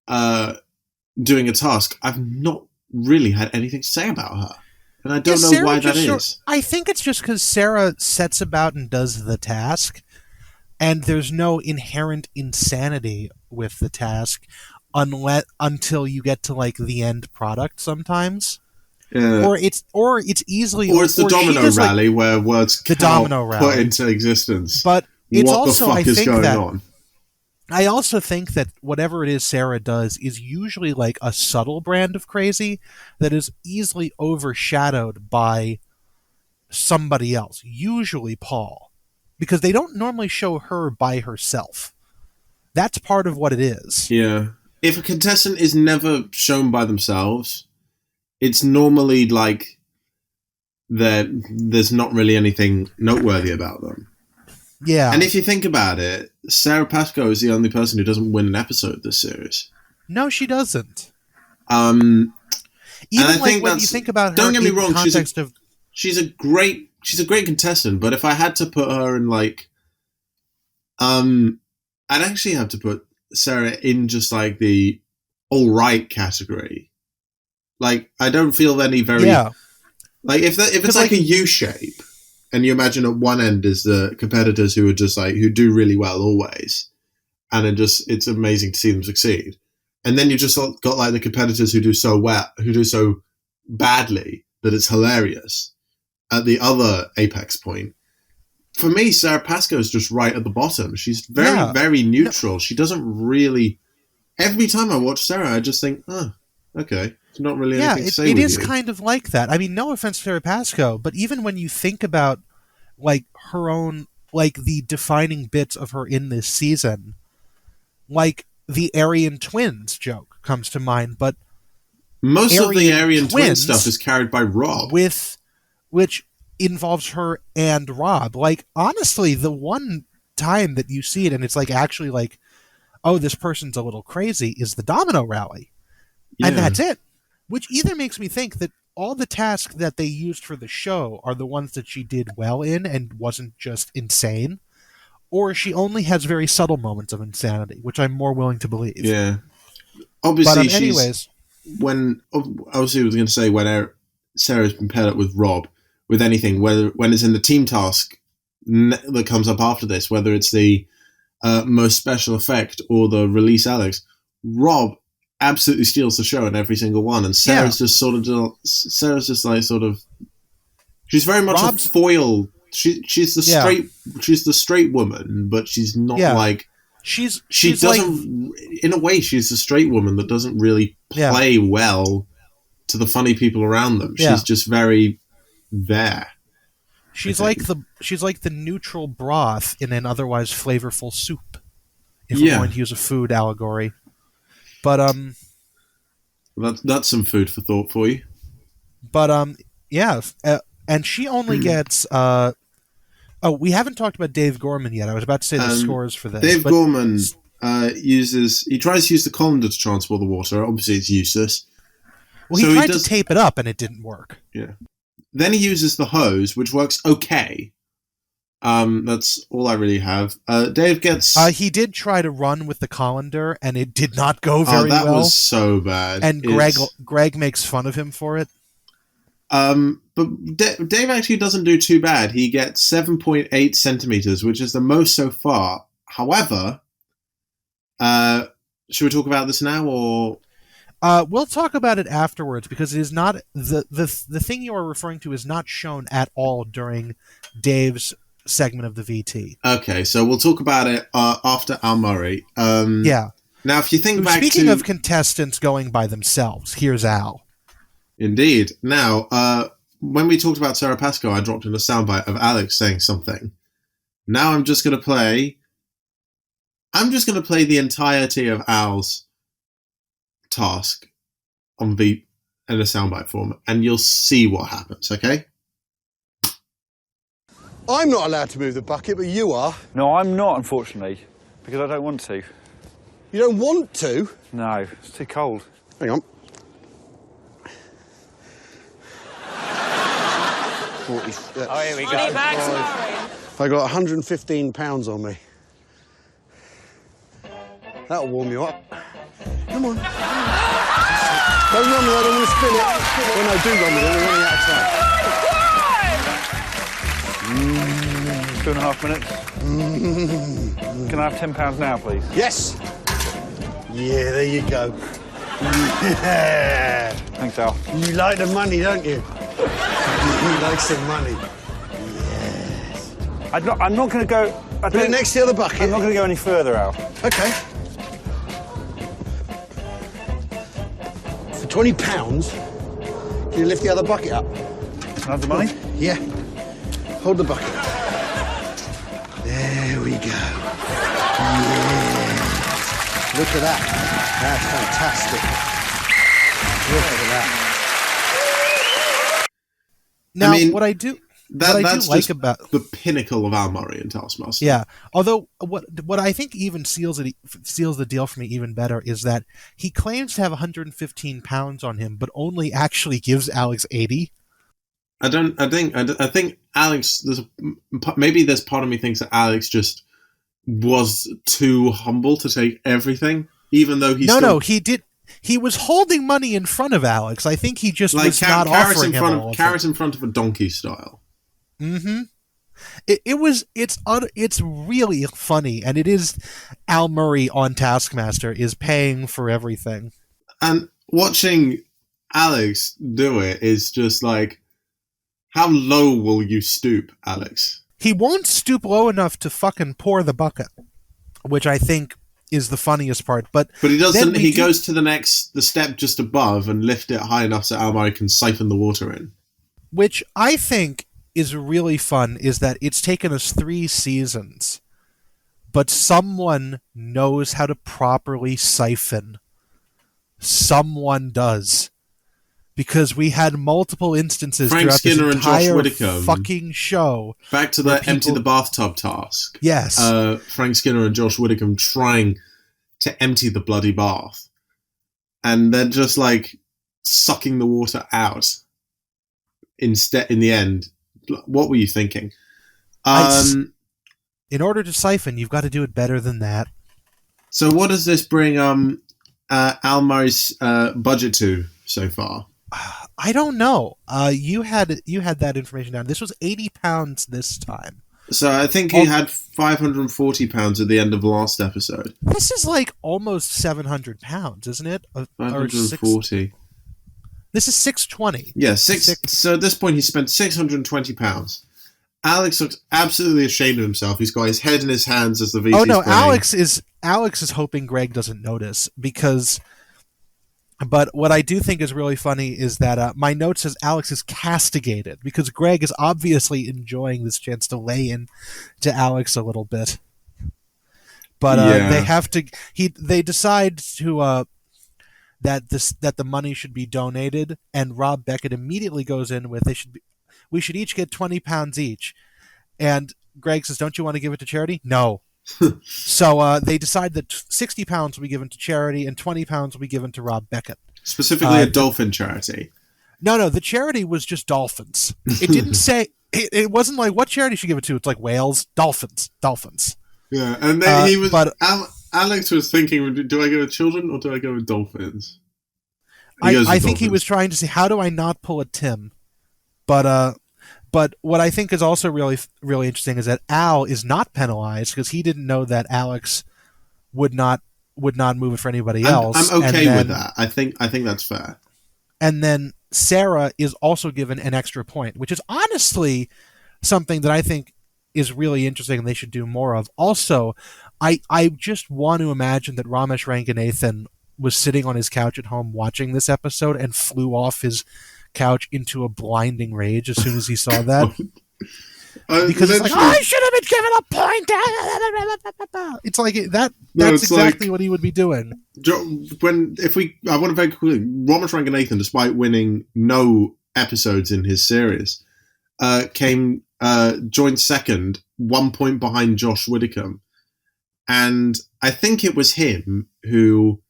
doing a task, I've not really had anything to say about her. And I don't know why that is. I think it's just because Sarah sets about and does the task, and there's no inherent insanity with the task until you get to like the end product sometimes. Or it's easily... Or it's the domino rally where words cannot put into existence. But it's what also, the fuck I is think going that... on? I also think that whatever it is Sarah does is usually like a subtle brand of crazy that is easily overshadowed by somebody else, usually Paul, because they don't normally show her by herself. That's part of what it is. Yeah. If a contestant is never shown by themselves, it's normally like there's not really anything noteworthy about them. Yeah. And if you think about it, Sarah Pascoe is the only person who doesn't win an episode this series. No, she doesn't. Even like when you think about her, don't get me wrong, she's a great contestant, but if I had to put her in like I'd actually have to put Sarah in just like the all right category. Like I don't feel any very like if it's like a U shape. And you imagine at one end is the competitors who are just like, who do really well always. And it's amazing to see them succeed. And then you just got like the competitors who do so well, who do so badly that it's hilarious at the other apex point. For me, Sarah Pascoe is just right at the bottom. She's very, very neutral. No. She doesn't really, every time I watch Sarah, I just think, oh, okay. Not really anything to say. It is kind of like that. I mean, no offense to Sarah Pascoe, but even when you think about like her own, like the defining bits of her in this season, like the Aryan twins joke comes to mind, but most of the Aryan twin stuff is carried by Rob, which involves her and Rob. Like honestly, the one time that you see it and it's like actually like, oh, this person's a little crazy is the domino rally, and that's it. Which either makes me think that all the tasks that they used for the show are the ones that she did well in and wasn't just insane, or she only has very subtle moments of insanity, which I'm more willing to believe. Yeah. Obviously, but, anyways, obviously I was going to say when Sarah's been paired up with Rob, with anything, when it's in the team task that comes up after this, whether it's the most special effect or the release Alex, Rob absolutely steals the show in every single one, and Sarah's just she's very much a foil. She's the straight woman, but she's not like she doesn't like, in a way she's the straight woman that doesn't really play well to the funny people around them. She's just very there. She's like the neutral broth in an otherwise flavorful soup. If we're going to use a food allegory. But that's some food for thought for you. But and she only gets. We haven't talked about Dave Gorman yet. I was about to say the scores for this. Dave Gorman tries to use the colander to transport the water. Obviously, it's useless. Well, he tried to tape it up and it didn't work. Yeah. Then he uses the hose, which works okay. That's all I really have. Dave gets... he did try to run with the colander, and it did not go very well. That was so bad. And Greg makes fun of him for it. But Dave actually doesn't do too bad. He gets 7.8 centimeters, which is the most so far. However, should we talk about this now, or... We'll talk about it afterwards, because it is not... The thing you are referring to is not shown at all during Dave's segment of the VT. Okay, so we'll talk about it after Al Murray. Yeah. Now, if you think back to... Speaking of contestants going by themselves, here's Al. Indeed. Now, when we talked about Sarah Pascoe, I dropped in a soundbite of Alex saying something. Now I'm just going to play the entirety of Al's task on beat in a soundbite form, and you'll see what happens, okay? I'm not allowed to move the bucket, but you are. No, I'm not, unfortunately, because I don't want to. You don't want to? No, it's too cold. Hang on. 40, oh, here we go. I got 115 pounds on me. That'll warm you up. Come on. Don't run with it, I don't want to spin it. Oh no, do run with it, we're running out of time. 2.5 minutes. Can I have £10 now, please? Yes. Yeah, there you go. Yeah. Thanks, Al. You like the money, don't you? You like some money. I'm not going to go... Put it next to the other bucket. I'm not going to go any further, Al. Okay. For £20, can you lift the other bucket up? Can I have the money? Yeah. Hold the bucket. There we go. Yeah. Look at that. That's fantastic. Look at that. Now, I mean, what I do that's like just about the pinnacle of Al Murray and Taskmaster. Yeah, although what I think even seals the deal for me even better is that he claims to have 115 pounds on him, but only actually gives Alex 80. I think Alex. Maybe there's part of me thinks that Alex just was too humble to take everything, even though he did. He was holding money in front of Alex. I think he just was not offering him all of it. Carrot in front of a donkey style. Mm-hmm. It's really funny, and it is Al Murray on Taskmaster is paying for everything. And watching Alex do it is just like, how low will you stoop, Alex? He won't stoop low enough to fucking pour the bucket, which I think is the funniest part. But he doesn't. He goes to the step just above and lift it high enough so Al Murray can siphon the water in. Which I think is really fun is that it's taken us 3 seasons, but someone knows how to properly siphon. Someone does. Because we had multiple instances Frank throughout Skinner this and Josh entire Widdicombe. fucking show. Back to the empty the bathtub task. Yes. Frank Skinner and Josh Widdicombe trying to empty the bloody bath. And they're just like sucking the water out. Instead, in the end, what were you thinking? In order to siphon, you've got to do it better than that. So what does this bring Al Murray's budget to so far? I don't know. You had that information down. This was £80 this time. So I think he had £540 at the end of the last episode. This is like almost £700, isn't it? 540. This is £620. Yeah, So at this point, he spent £620. Alex looks absolutely ashamed of himself. He's got his head in his hands as the VC's playing. Alex is hoping Greg doesn't notice because. But what I do think is really funny is that my note says Alex is castigated because Greg is obviously enjoying this chance to lay in to Alex a little bit. But they have to. They decide to that the money should be donated, and Rob Beckett immediately goes in with we should each get £20 each, and Greg says, "Don't you want to give it to charity?" No. So they decide that £60 will be given to charity and £20 will be given to Rob Beckett. Specifically a dolphin charity. No, the charity was just dolphins. It didn't say... It wasn't like, what charity should give it to? It's like whales, dolphins. Yeah, and then he was... But Alex was thinking, do I go with children or do I go with dolphins? I think he was trying to say, how do I not pull a Tim? But what I think is also really, really interesting is that Al is not penalized because he didn't know that Alex would not move it for anybody else. I'm okay with that. I think that's fair. And then Sarah is also given an extra point, which is honestly something that I think is really interesting and they should do more of. Also, I just want to imagine that Ramesh Ranganathan was sitting on his couch at home watching this episode and flew off his couch into a blinding rage as soon as he saw that. Because it's like, I should have been given a point. It's like that. That's exactly what he would be doing. I want to very quickly, Ramesh Ranganathan, despite winning no episodes in his series, came joined second, 1 point behind Josh Widdicombe, and I think it was him who.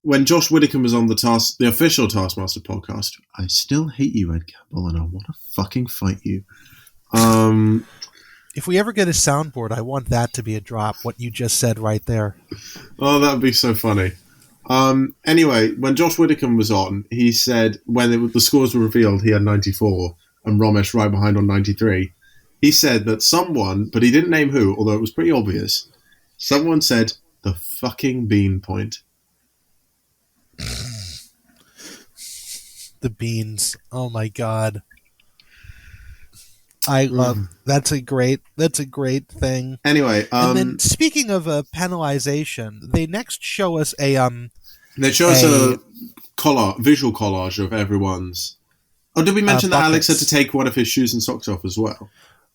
When Josh Widdicombe was on the official Taskmaster podcast, I still hate you, Ed Campbell, and I want to fucking fight you. If we ever get a soundboard, I want that to be a drop, what you just said right there. Oh, that would be so funny. Anyway, when Josh Widdicombe was on, he said when the scores were revealed, he had 94, and Ramesh right behind on 93. He said that someone, but he didn't name who, although it was pretty obvious, someone said the fucking bean point. the beans. Oh my god. I love that's a great thing. Anyway, and then speaking of penalization, they next show us they show us a visual collage of everyone's. Oh, did we mention that Alex had to take one of his shoes and socks off as well?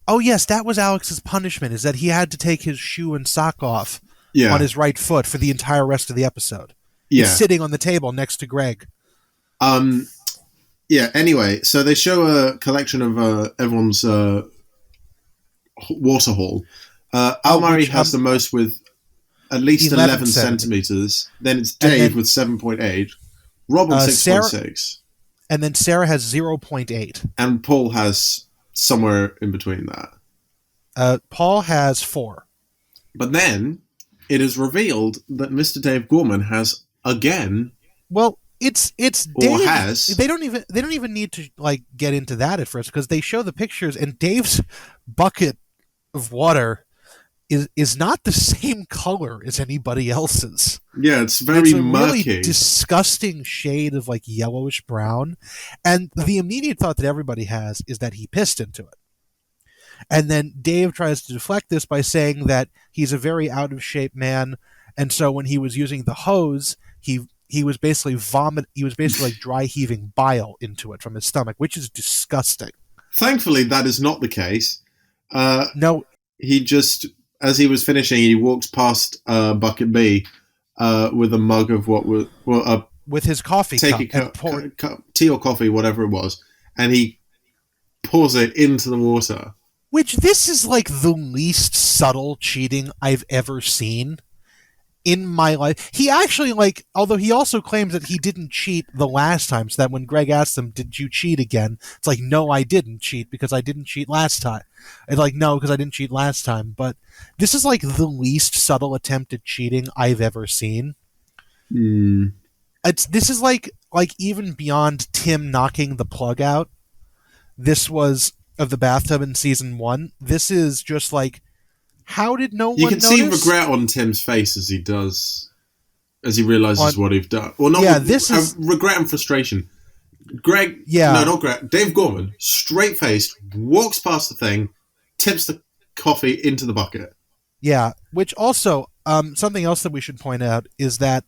Oh yes, that was Alex's punishment, is that he had to take his shoe and sock off on his right foot for the entire rest of the episode. Yeah. He's sitting on the table next to Greg. Yeah, anyway, so they show a collection of everyone's water haul. Al-Mari has the most with at least 11 centimetres. Then it's Dave with 7.8. Rob on 6.6. And then Sarah has 0.8. And Paul has somewhere in between that. Paul has 4. But then it is revealed that Mr. Dave Gorman has again. Well, it's Dave. Or has. They don't even need to like get into that at first, because they show the pictures and Dave's bucket of water is not the same color as anybody else's. Yeah, it's very murky. Really disgusting shade of like yellowish brown. And the immediate thought that everybody has is that he pissed into it. And then Dave tries to deflect this by saying that he's a very out of shape man, and so when he was using the hose, he was basically like dry heaving bile into it from his stomach, which is disgusting. Thankfully, that is not the case. No, he just, as he was finishing, he walked past bucket B with a mug of with his coffee cup, tea or coffee, whatever it was, and he pours it into the water. Which this is like the least subtle cheating I've ever seen in my life. He actually, like, although he also claims that he didn't cheat the last time, so that when Greg asked him, did you cheat again? It's like, no, I didn't cheat because I didn't cheat last time. It's like, no, because I didn't cheat last time. But this is like the least subtle attempt at cheating I've ever seen. This is like even beyond Tim knocking the plug out. This was of the bathtub in season 1. This is just like, how did no one notice? You can see regret on Tim's face as he realizes what he's done. Well, not regret and frustration. Greg, no, not Greg. Dave Gorman, straight faced, walks past the thing, tips the coffee into the bucket. Yeah, which also something else that we should point out is that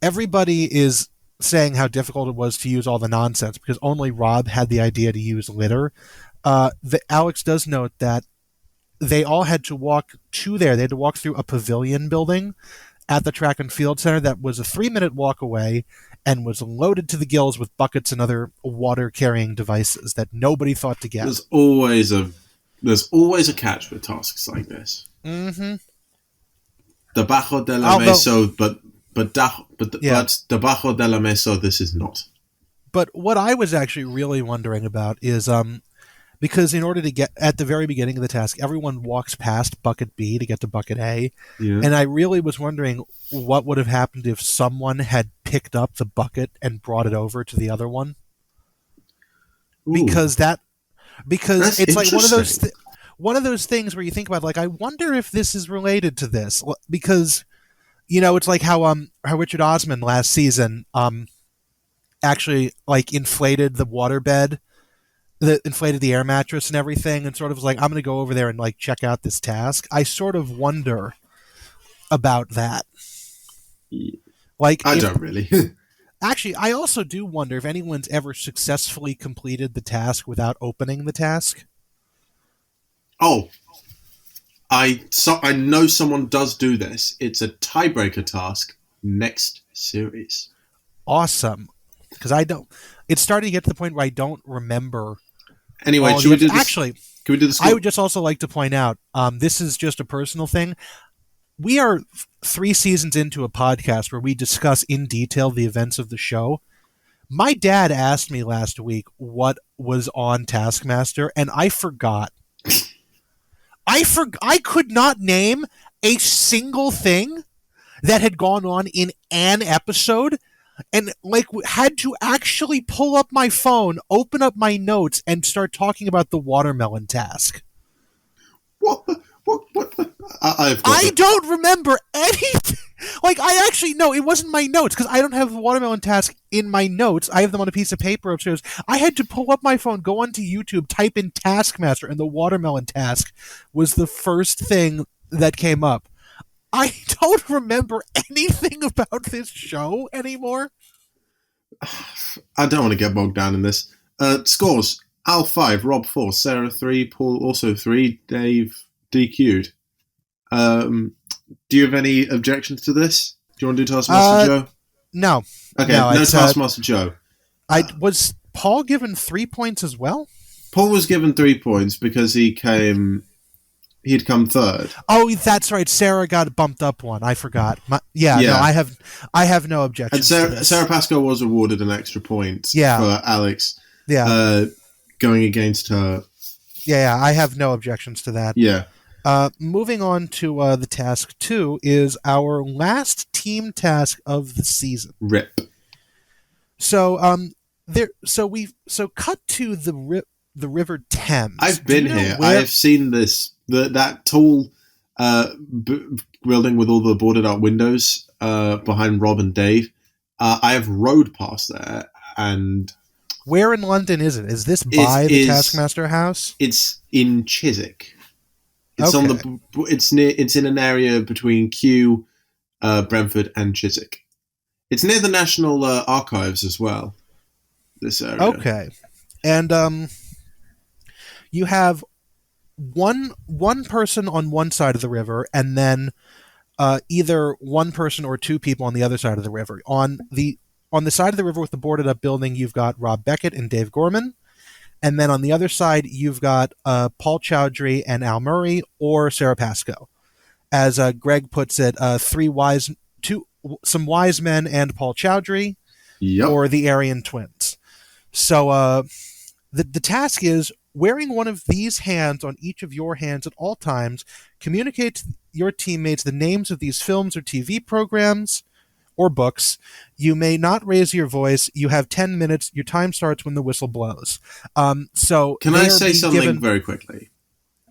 everybody is saying how difficult it was to use all the nonsense because only Rob had the idea to use litter. Alex does note that they all had to walk to there. They had to walk through a pavilion building at the track and field center that was a 3-minute walk away and was loaded to the gills with buckets and other water-carrying devices that nobody thought to get. There's always a catch with tasks like this. Mm-hmm. Debajo de la mesa, but debajo de la mesa, this is not. But what I was actually really wondering about is because in order to get at the very beginning of the task, everyone walks past bucket B to get to bucket A. Yeah. And I really was wondering what would have happened if someone had picked up the bucket and brought it over to the other one. Because That's it's like one of those things where you think about, like, I wonder if this is related to this, because it's like how Richard Osman last season actually like inflated the waterbed. That inflated the air mattress and everything, and sort of was like, I'm going to go over there and like check out this task. I sort of wonder about that. Like, I don't really. Actually, I also do wonder if anyone's ever successfully completed the task without opening the task. Oh, I know someone does do this. It's a tiebreaker task next series. Awesome, because I don't. It's starting to get to the point where I don't remember. Anyway, should we do this? Actually, can we do this? I would just also like to point out, this is just a personal thing. We are 3 seasons into a podcast where we discuss in detail the events of the show. My dad asked me last week what was on Taskmaster, and I forgot. I could not name a single thing that had gone on in an episode. And like had to actually pull up my phone, open up my notes, and start talking about the watermelon task. What What? I've got I don't remember anything. Like, I actually, no, it wasn't my notes, because I don't have the watermelon task in my notes. I have them on a piece of paper upstairs. I had to pull up my phone, go onto YouTube, type in Taskmaster, and the watermelon task was the first thing that came up. I don't remember anything about this show anymore. I don't want to get bogged down in this. Scores. Al 5, Rob 4, Sarah 3, Paul also 3, Dave DQ'd. Do you have any objections to this? Do you want to do Taskmaster Joe? No. Okay, no Taskmaster Joe. Was Paul given 3 points as well? Paul was given 3 points because he'd come third. Oh, that's right. Sarah got bumped up one. I forgot. No, I have no objections. And Sarah Pascoe was awarded an extra point for Alex. Yeah. Going against her. Yeah, I have no objections to that. Yeah. Moving on to the task 2 is our last team task of the season. RIP. So cut to the River Thames. I've been here. I have seen this. That tall building with all the boarded up windows behind Rob and Dave. I have rode past there, and where in London is it? Is this by the Taskmaster house? It's in Chiswick. It's on the. It's near. It's in an area between Kew, Brentford, and Chiswick. It's near the National Archives as well. This area. Okay, and you have one person on one side of the river, and then either one person or two people on the other side of the river. On the side of the river with the boarded up building, you've got Rob Beckett and Dave Gorman. And then on the other side, you've got Paul Chaudhary and Al Murray, or Sarah Pascoe. As Greg puts it, some wise men and Paul Chaudhary, or the Aryan twins. So the task is, wearing one of these hands on each of your hands at all times, communicate to your teammates the names of these films or TV programs or books. You may not raise your voice. You have 10 minutes. Your time starts when the whistle blows. So can I say something very quickly?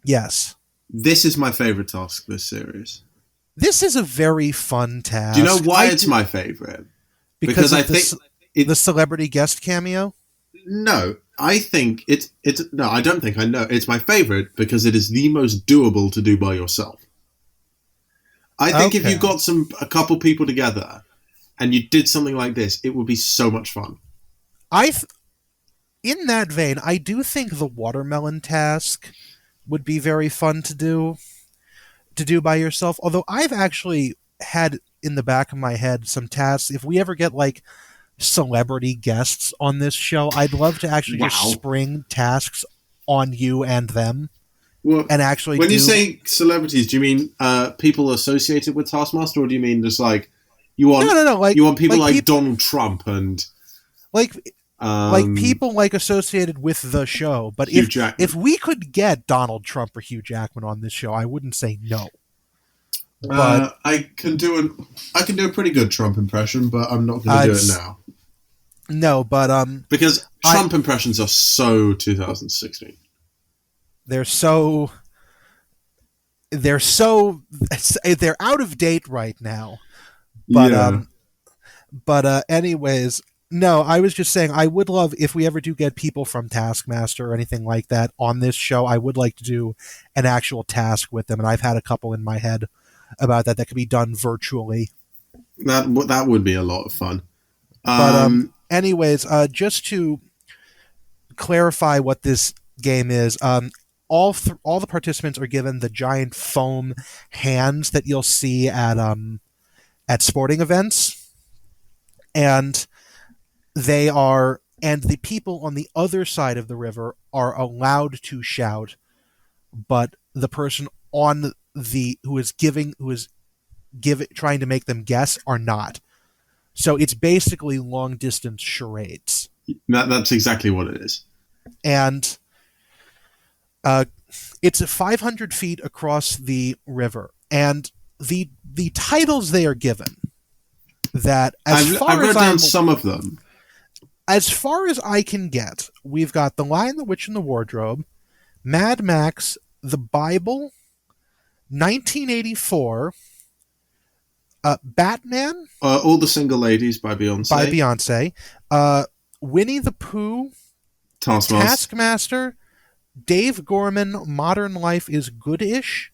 Yes. This is my favorite task this series. This is a very fun task. Do you know why it's my favorite? Because I think the celebrity guest cameo? No, I think it's no, I don't think I know. It's my favorite because it is the most doable to do by yourself. I think if you got a couple people together and you did something like this, it would be so much fun. In that vein, I do think the watermelon task would be very fun to do by yourself. Although I've actually had in the back of my head some tasks. If we ever get like celebrity guests on this show, I'd love to actually just spring tasks on you and them. Well, and actually, when you say celebrities, do you mean people associated with Taskmaster, or do you mean just like you want? No. Like, you want people like Donald Trump and like people like associated with the show. But if we could get Donald Trump or Hugh Jackman on this show, I wouldn't say no. But I can do a pretty good Trump impression, but I'm not going to do it now. No, but because Trump impressions are so 2016. They're out of date right now. But anyways, no, I was just saying I would love, if we ever do get people from Taskmaster or anything like that on this show, I would like to do an actual task with them, and I've had a couple in my head about that could be done virtually. That would be a lot of fun. But anyways, just to clarify what this game is, all the participants are given the giant foam hands that you'll see at sporting events, and the people on the other side of the river are allowed to shout, but the person on who is trying to make them guess are not. So it's basically long distance charades. That's exactly what it is. And it's 500 feet across the river, and the titles they are given. That I've wrote down some of them. As far as I can get, we've got The Lion, the Witch, and the Wardrobe, Mad Max, the Bible, 1984, Batman All the Single Ladies by Beyonce. Winnie the Pooh, Taskmaster. Dave Gorman, Modern Life is Goodish,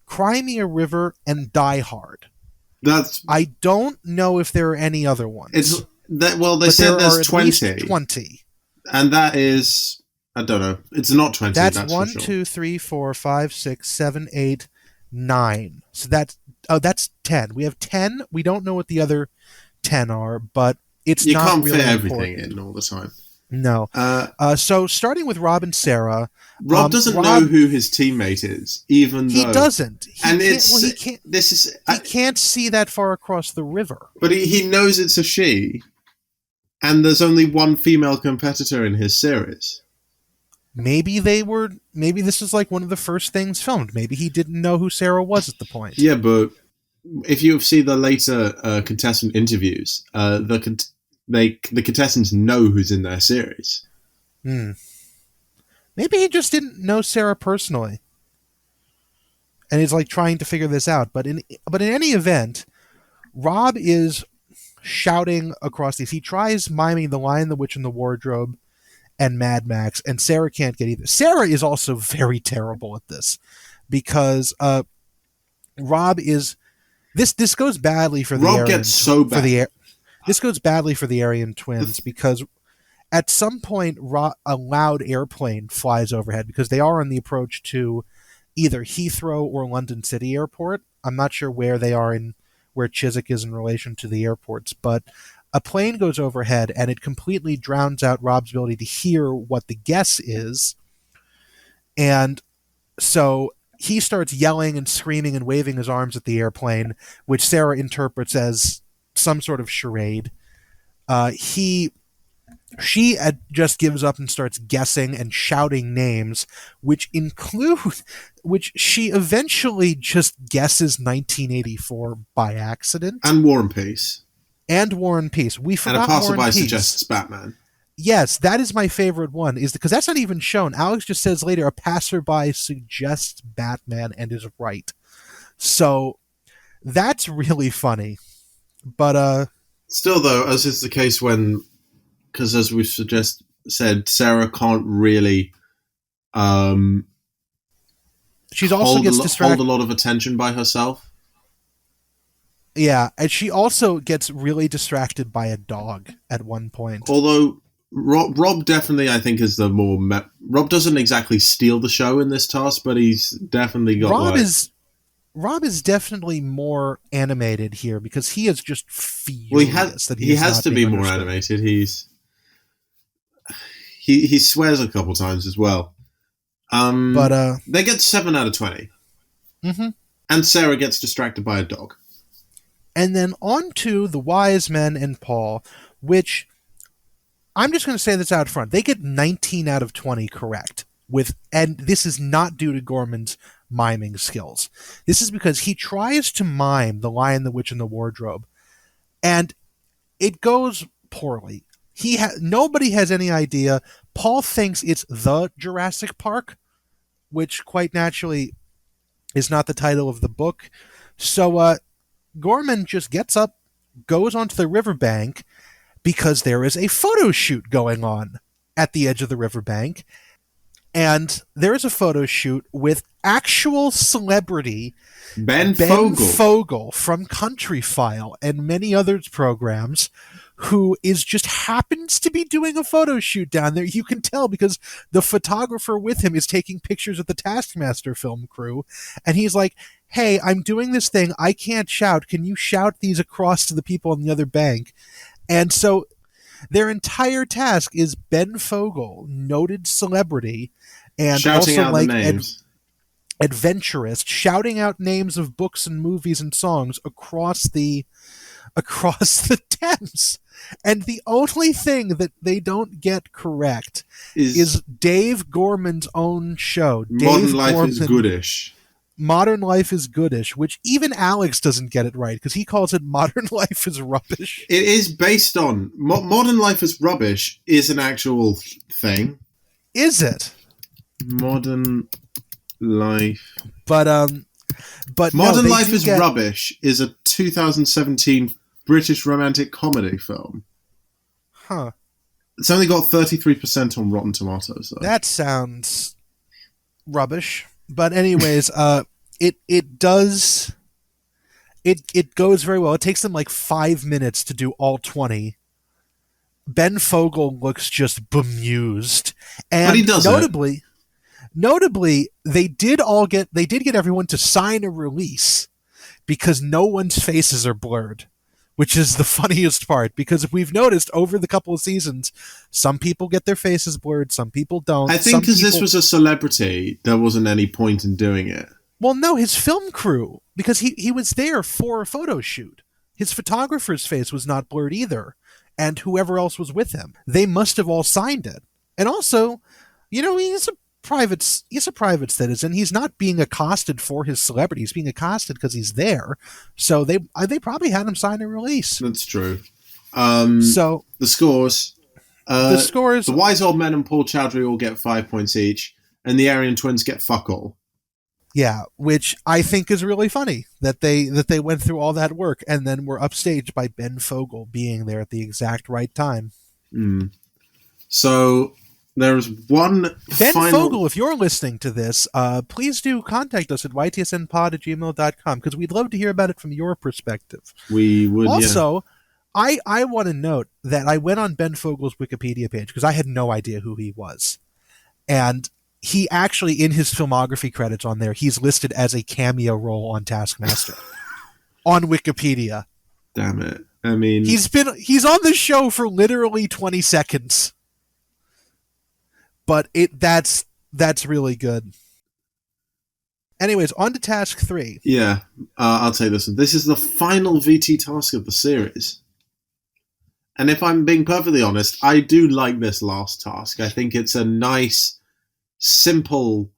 Cry Me a River, and Die Hard. I don't know if there are any other ones. They said there's 20. 20. And that is, I don't know. It's not 20. That's for 1, sure. 2, 3, 4, 5, 6, 7, 8, 9. So that's 10. We have 10. We don't know what the other 10 are, but it's you not can't really fit everything important. in all the time. No. So starting with Rob and Sarah, Rob doesn't know who his teammate is, even though he doesn't. He can't see that far across the river. But he knows it's a she, and there's only one female competitor in his series. Maybe this is like one of the first things filmed. Maybe he didn't know who Sarah was at the point. Yeah, but if you see the later contestant interviews, the contestants know who's in their series. Maybe he just didn't know Sarah personally, and he's like trying to figure this out. But in any event, Rob is shouting across these. He tries miming The Lion, the Witch, and the Wardrobe, and Mad Max, and Sarah can't get either. Sarah is also very terrible at this because Rob is. This goes badly for the Rob Aryan, gets so bad. This goes badly for the Aryan twins because at some point a loud airplane flies overhead because they are on the approach to either Heathrow or London City Airport. I'm not sure where they are where Chiswick is in relation to the airports, but a plane goes overhead and it completely drowns out Rob's ability to hear what the guess is. And so he starts yelling and screaming and waving his arms at the airplane, which Sarah interprets as some sort of charade. She just gives up and starts guessing and shouting names, which she eventually just guesses 1984 by accident. And War and Peace. We forgot and a passerby War and Peace. Suggests Batman. Yes, that is my favorite one, is because that's not even shown. Alex just says later, a passerby suggests Batman and is right. So that's really funny. But still, though, as is the case because as we've said, Sarah can't really she also gets distracted. Hold a lot of attention by herself. Yeah, and she also gets really distracted by a dog at one point. Although Rob definitely, I think, is the more... Rob doesn't exactly steal the show in this task, but he's definitely got... Rob is definitely more animated here because he is just furious that he has to be more animated. He swears a couple times as well. But they get 7 out of 20. Mm-hmm. And Sarah gets distracted by a dog. And then on to the Wise Men and Paul, which I'm just going to say this out front. They get 19 out of 20 correct. And this is not due to Gorman's miming skills. This is because he tries to mime The Lion, the Witch, and the Wardrobe, and it goes poorly. Nobody has any idea. Paul thinks it's the Jurassic Park, which quite naturally is not the title of the book. So Gorman just gets up, goes onto the riverbank, because there is a photo shoot going on at the edge of the riverbank. And there is a photo shoot with actual celebrity Ben Fogle from Country File and many other programs, who just happens to be doing a photo shoot down there. You can tell because the photographer with him is taking pictures of the Taskmaster film crew. And he's like, hey, I'm doing this thing. I can't shout. Can you shout these across to the people on the other bank? And so their entire task is Ben Fogle, noted celebrity, and shouting also out like the names. Adventurist, shouting out names of books and movies and songs across the Thames. And the only thing that they don't get correct is Dave Gorman's own show. Modern Life is Goodish. Modern Life is Goodish, which even Alex doesn't get it right because he calls it Modern Life is Rubbish. It is based on... Modern Life is Rubbish is an actual thing. Is it? Modern Life... But But Modern no, Life is Rubbish is a 2017 British romantic comedy film. Huh. It's only got 33% on Rotten Tomatoes, though. That sounds rubbish. But anyways, it does... It goes very well. It takes them like 5 minutes to do all 20. Ben Fogle looks just bemused. And but he does notably, they did get everyone to sign a release because no one's faces are blurred, which is the funniest part. Because if we've noticed over the couple of seasons, some people get their faces blurred, some people don't. I think because this was a celebrity, there wasn't any point in doing it. Well, no, his film crew, because he was there for a photo shoot. His photographer's face was not blurred either, and whoever else was with him. They must have all signed it. And also, he's a private citizen. He's not being accosted for his celebrity. He's being accosted because he's there. So they probably had him sign a release. That's true. So the scores. The Wise Old Men and Paul Chaudhary all get 5 points each, and the Aryan Twins get fuck all. Yeah, which I think is really funny that they went through all that work and then were upstaged by Ben Fogle being there at the exact right time. So there's one Ben Fogle, if you're listening to this, please do contact us at ytsnpod@gmail.com because we'd love to hear about it from your perspective. We would. Also, yeah. I want to note that I went on Ben Fogle's Wikipedia page because I had no idea who he was, and he actually, in his filmography credits on there, he's listed as a cameo role on Taskmaster on Wikipedia. Damn it. I mean... He's on the show for literally 20 seconds. But that's really good. Anyways, on to task 3. Yeah, I'll take this one. This is the final VT task of the series. And if I'm being perfectly honest, I do like this last task. I think it's a nice, simple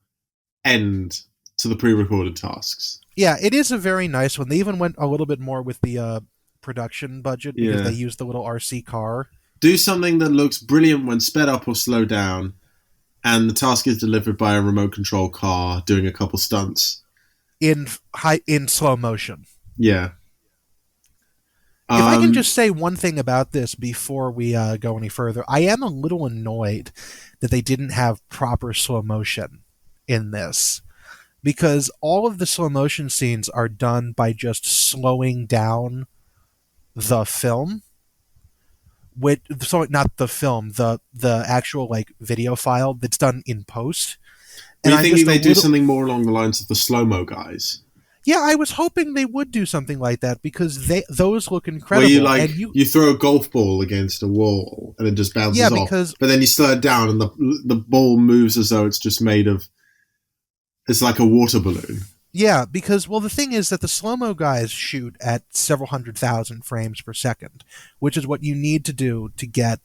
end to the pre-recorded tasks. Yeah, it is a very nice one. They even went a little bit more with the production budget because they used the little RC car. Do something that looks brilliant when sped up or slowed down, and the task is delivered by a remote control car doing a couple stunts in slow motion. Yeah. If I can just say one thing about this before we go any further, I am a little annoyed that they didn't have proper slow motion in this, because all of the slow motion scenes are done by just slowing down the film. Not the film, the actual video file that's done in post. And you think they do something more along the lines of the slow-mo guys? Yeah, I was hoping they would do something like that because those look incredible. Where you throw a golf ball against a wall and it just bounces off, but then you slow it down and the ball moves as though it's just made of... It's like a water balloon. Yeah, because, the thing is that the slow-mo guys shoot at several 100,000 frames per second, which is what you need to do to get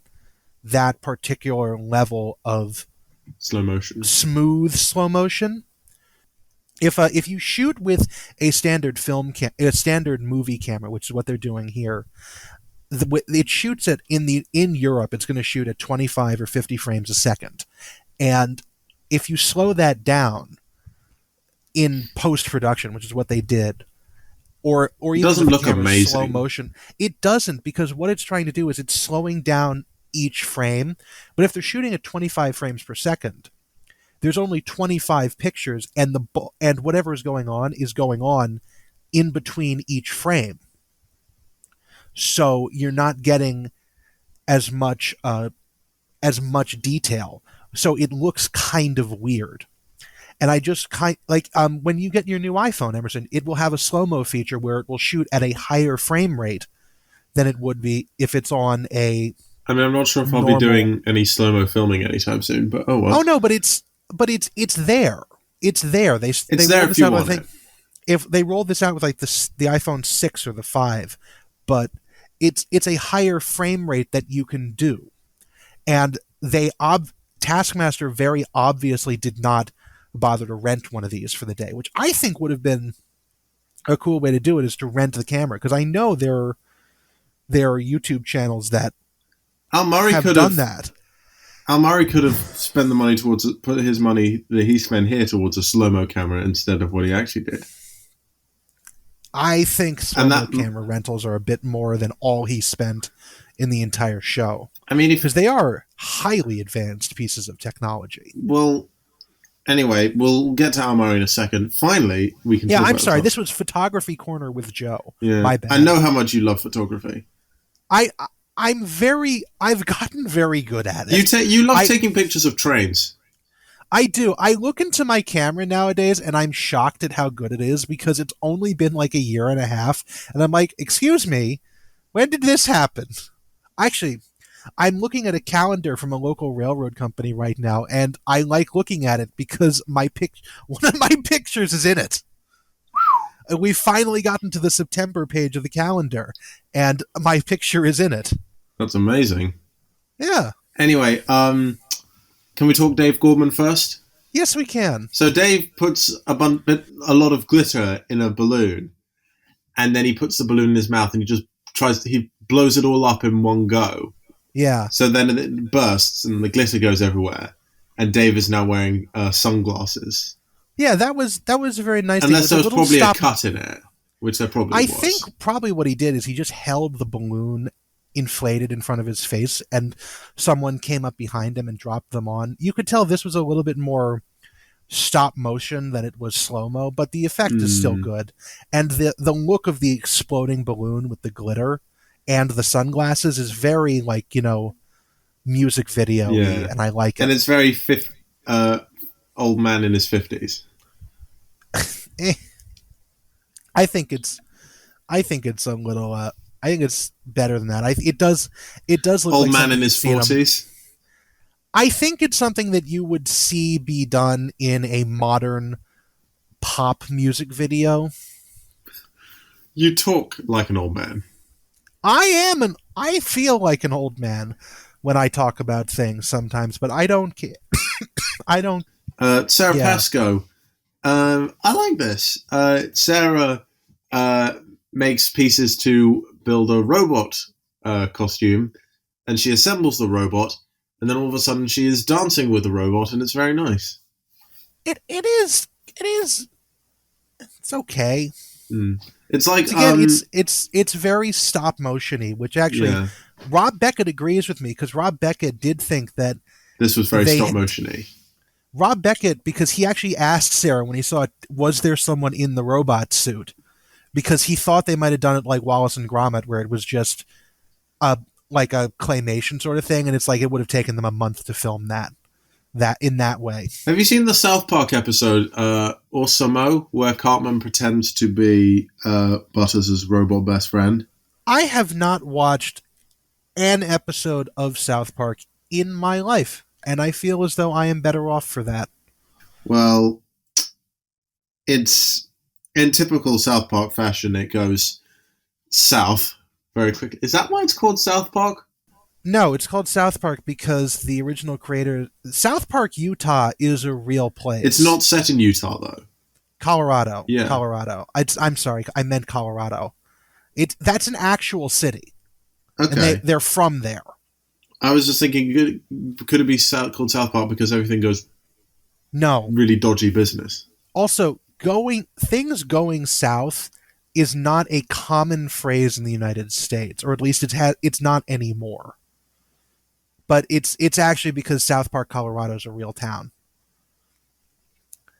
that particular level of... slow motion. Smooth slow motion. If you shoot with a standard a standard movie camera, which is what they're doing here, it shoots at in Europe. It's going to shoot at 25 or 50 frames a second, and if you slow that down in post production, which is what they did, or even it doesn't look amazing. Slow motion, it doesn't, because what it's trying to do is it's slowing down each frame. But if they're shooting at 25 frames per second, there's only 25 pictures, and whatever is going on in between each frame. So you're not getting as much detail. So it looks kind of weird. And I just when you get your new iPhone, Emerson, it will have a slow-mo feature where it will shoot at a higher frame rate than it would be if it's on a... I mean, I'm not sure if I'll be doing any slow-mo filming anytime soon, but oh well. Oh no, but it's there. It's there. They there if you want it. If they rolled this out with the iPhone 6 or the 5, but it's a higher frame rate that you can do, and Taskmaster very obviously did not bother to rent one of these for the day, which I think would have been a cool way to do it, is to rent the camera, because I know there are YouTube channels that have done that. Al Murray could have spent the money put his money that he spent here towards a slow-mo camera instead of what he actually did. I think slow-mo camera rentals are a bit more than all he spent in the entire show. I mean, because they are highly advanced pieces of technology. Well, anyway, we'll get to Almari in a second. Finally, we can. Yeah, I'm sorry. This was Photography Corner with Joe. Yeah, my bad. I know how much you love photography. I've gotten very good at it. You love taking pictures of trains. I do. I look into my camera nowadays and I'm shocked at how good it is because it's only been like a year and a half. And I'm like, excuse me, when did this happen? Actually, I'm looking at a calendar from a local railroad company right now, and I like looking at it because one of my pictures is in it. We've finally gotten to the September page of the calendar, and my picture is in it. That's amazing. Yeah. Anyway, can we talk Dave Gorman first? Yes, we can. So Dave puts a lot of glitter in a balloon, and then he puts the balloon in his mouth, and he blows it all up in one go. Yeah. So then it bursts, and the glitter goes everywhere, and Dave is now wearing sunglasses. Yeah, that was a very nice. Unless there was probably a cut in it, which there probably was. I think probably what he did is he just held the balloon inflated in front of his face, and someone came up behind him and dropped them on. You could tell this was a little bit more stop motion than it was slow-mo, but the effect is still good. And the look of the exploding balloon with the glitter and the sunglasses is very, like, music video-y, and I like it. And it's very old man in his 50s. I think it's a little. I think it's better than that. It does look old like man in his 40s. I think it's something that you would see be done in a modern pop music video. You talk like an old man. I feel like an old man when I talk about things sometimes, but I don't care. I don't. Sarah Pascoe. I like this. Sarah makes pieces to build a robot costume, and she assembles the robot, and then all of a sudden she is dancing with the robot, and it's very nice. It is. It's okay. It's like again, it's very stop motiony, which actually Rob Beckett agrees with me because Rob Beckett did think that this was very stop motiony. Rob Beckett, because he actually asked Sarah when he saw it, was there someone in the robot suit? Because he thought they might have done it like Wallace and Gromit, where it was just like a claymation sort of thing, and it's like it would have taken them a month to film that in that way. Have you seen the South Park episode Osamo, where Cartman pretends to be Butters' robot best friend? I have not watched an episode of South Park in my life, and I feel as though I am better off for that. Well, it's in typical South Park fashion. It goes south very quickly. Is that why it's called South Park? No, it's called South Park because the original creator... South Park, Utah is a real place. It's not set in Utah, though. Colorado. Yeah. Colorado. I'm sorry, I meant Colorado. That's an actual city. Okay. And they're from there. I was just thinking, could it be called South Park because everything goes really dodgy business? Also, things going south is not a common phrase in the United States, or at least it's not anymore. But it's actually because South Park, Colorado is a real town.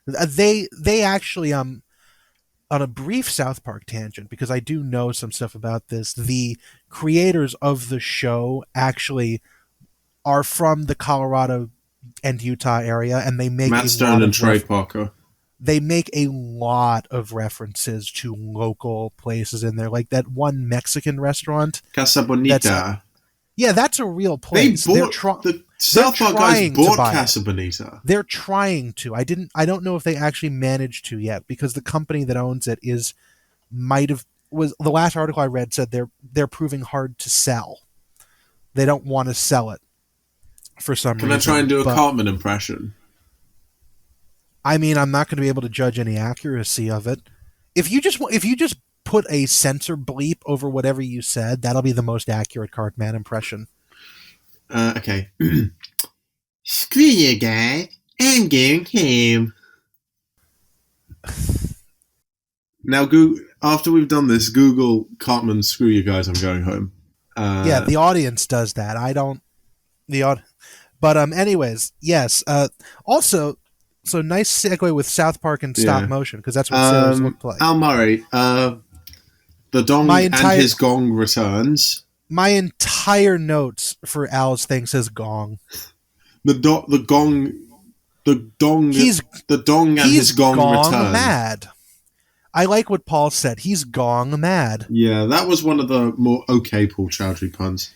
They actually on a brief South Park tangent, because I do know some stuff about this, the creators of the show actually are from the Colorado and Utah area, and they make Matt Stone and Trey Parker. They make a lot of references to local places in there, like that one Mexican restaurant, Casa Bonita. That's a real place. The South Park guys bought Casa Bonita. They're trying to. I don't know if they actually managed to yet, because the company that owns it was the last article I read said they're proving hard to sell. They don't want to sell it for some reason. Can I try and do a Cartman impression? I mean, I'm not going to be able to judge any accuracy of it. If you just put a censor bleep over whatever you said, that'll be the most accurate Cartman impression. Okay. Screw you, guy. I'm going home. Now, Google. after we've done this, Google Cartman, screw you guys, I'm going home. Yeah, the audience does that. I don't. But anyways, yes. Also, so nice segue with South Park and stop motion because that's what Sailors looked like. Al Murray, the dong and his gong returns. My entire notes for Al's thing says gong. The dong and his gong return. Mad. I like what Paul said. He's gong mad. Yeah, that was one of the more okay Paul Chaudhary puns.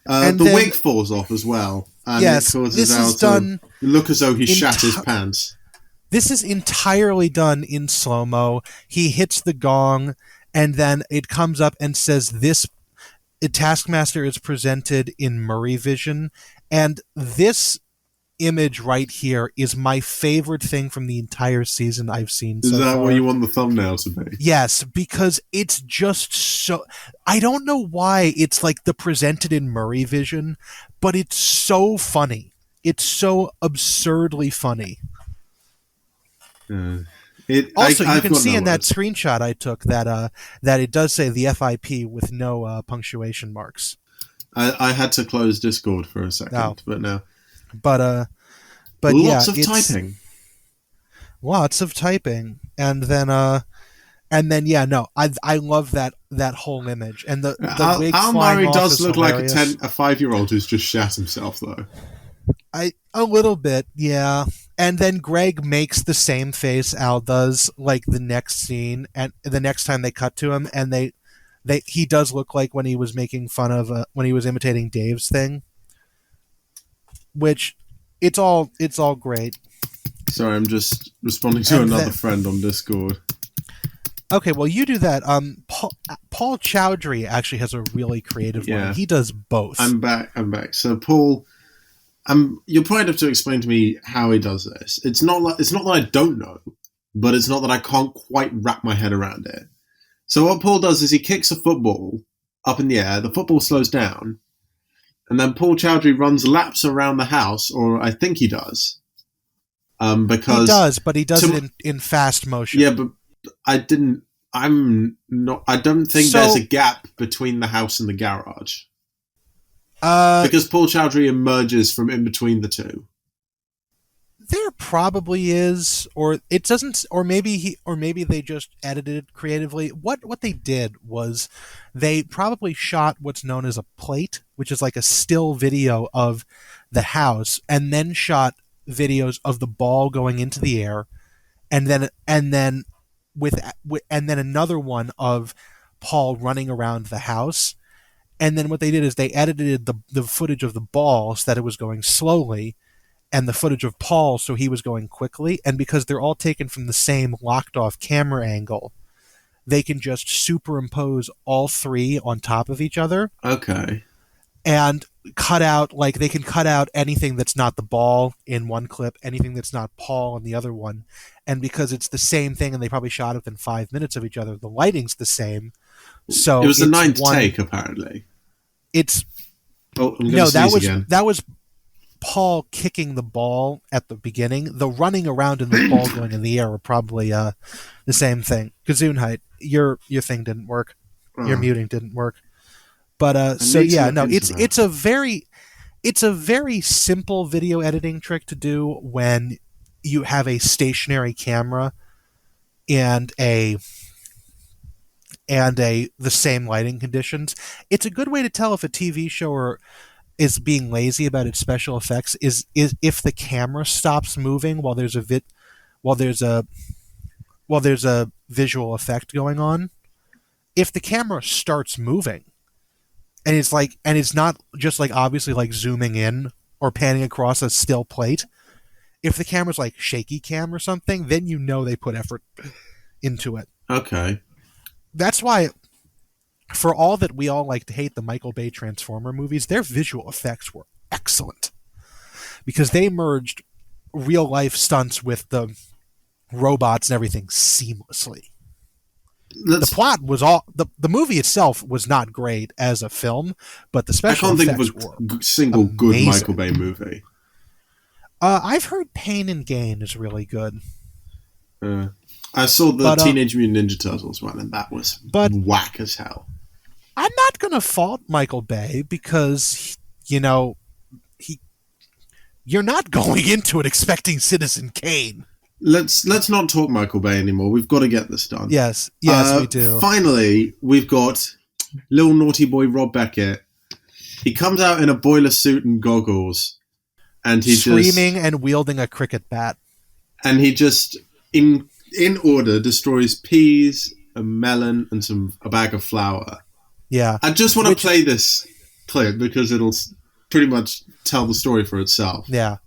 The wig falls off as well. And yes, it causes this is done. Look as though he shat his pants. This is entirely done in slow-mo. He hits the gong, and then it comes up and says, "This Taskmaster is presented in Murray Vision," and this image right here is my favorite thing from the entire season I've seen so far. Is that what you want the thumbnail to be? Yes, because it's just so... I don't know why it's like the presented in Murray Vision, but it's so funny. It's so absurdly funny. Also, you can see in that screenshot I took that it does say the FIP with no punctuation marks. I had to close Discord for a second, but now... But lots of typing. Lots of typing, and then I love that whole image and the wig Al flying Murray off does is look hilarious. like a 5-year-old who's just shat himself, though. A little bit, yeah. And then Greg makes the same face Al does, like the next scene, and the next time they cut to him, and he does look like when he was making fun of when he was imitating Dave's thing. Which it's all great. Sorry, I'm just responding to another friend on Discord. Okay, well you do that. Paul Chaudhary actually has a really creative one. He does both. I'm back. So Paul, you'll probably have to explain to me how he does this. It's not that I don't know, but it's not that I can't quite wrap my head around it. So what Paul does is he kicks a football up in the air. The football slows down. And then Paul Chaudhary runs laps around the house, or I think he does. Because he does, but he does it in fast motion. Yeah, but I don't think there's a gap between the house and the garage. Because Paul Chaudhary emerges from in between the two. There probably is, or it doesn't, or maybe they just edited it creatively. What they did was they probably shot what's known as a plate, which is like a still video of the house, and then shot videos of the ball going into the air, and then another one of Paul running around the house. And then what they did is they edited the footage of the ball so that it was going slowly, and the footage of Paul so he was going quickly. And because they're all taken from the same locked off camera angle, they can just superimpose all three on top of each other. Okay. And they can cut out anything that's not the ball in one clip, anything that's not Paul in the other one. And because it's the same thing and they probably shot it within 5 minutes of each other, the lighting's the same. So it was the ninth take, apparently. That was Paul kicking the ball at the beginning. The running around and the ball going in the air were probably the same thing. Your thing didn't work. Your muting didn't work. But it's a very simple video editing trick to do when you have a stationary camera and the same lighting conditions. It's a good way to tell if a TV show is being lazy about its special effects is if the camera stops moving while there's a visual effect going on. If the camera starts moving and it's not just like obviously like zooming in or panning across a still plate, if the camera's like shaky cam or something, then you know they put effort into it. Okay. That's why, for all that we all like to hate the Michael Bay Transformer movies, their visual effects were excellent. Because they merged real-life stunts with the robots and everything seamlessly. The plot was the movie itself was not great as a film, but the special effects were I can't think of a single good Michael Bay movie. I've heard Pain and Gain is really good. I saw the But, Teenage Mutant Ninja Turtles one, and that was whack as hell. I'm not going to fault Michael Bay because, you're not going into it expecting Citizen Kane. Let's not talk Michael Bay anymore. We've got to get this done. Yes, we do. Finally, we've got little naughty boy Rob Beckett. He comes out in a boiler suit and goggles, and he's screaming and wielding a cricket bat. And he just, in order, destroys peas, a melon, and a bag of flour. Yeah. I just want to play this clip because it'll pretty much tell the story for itself. Yeah.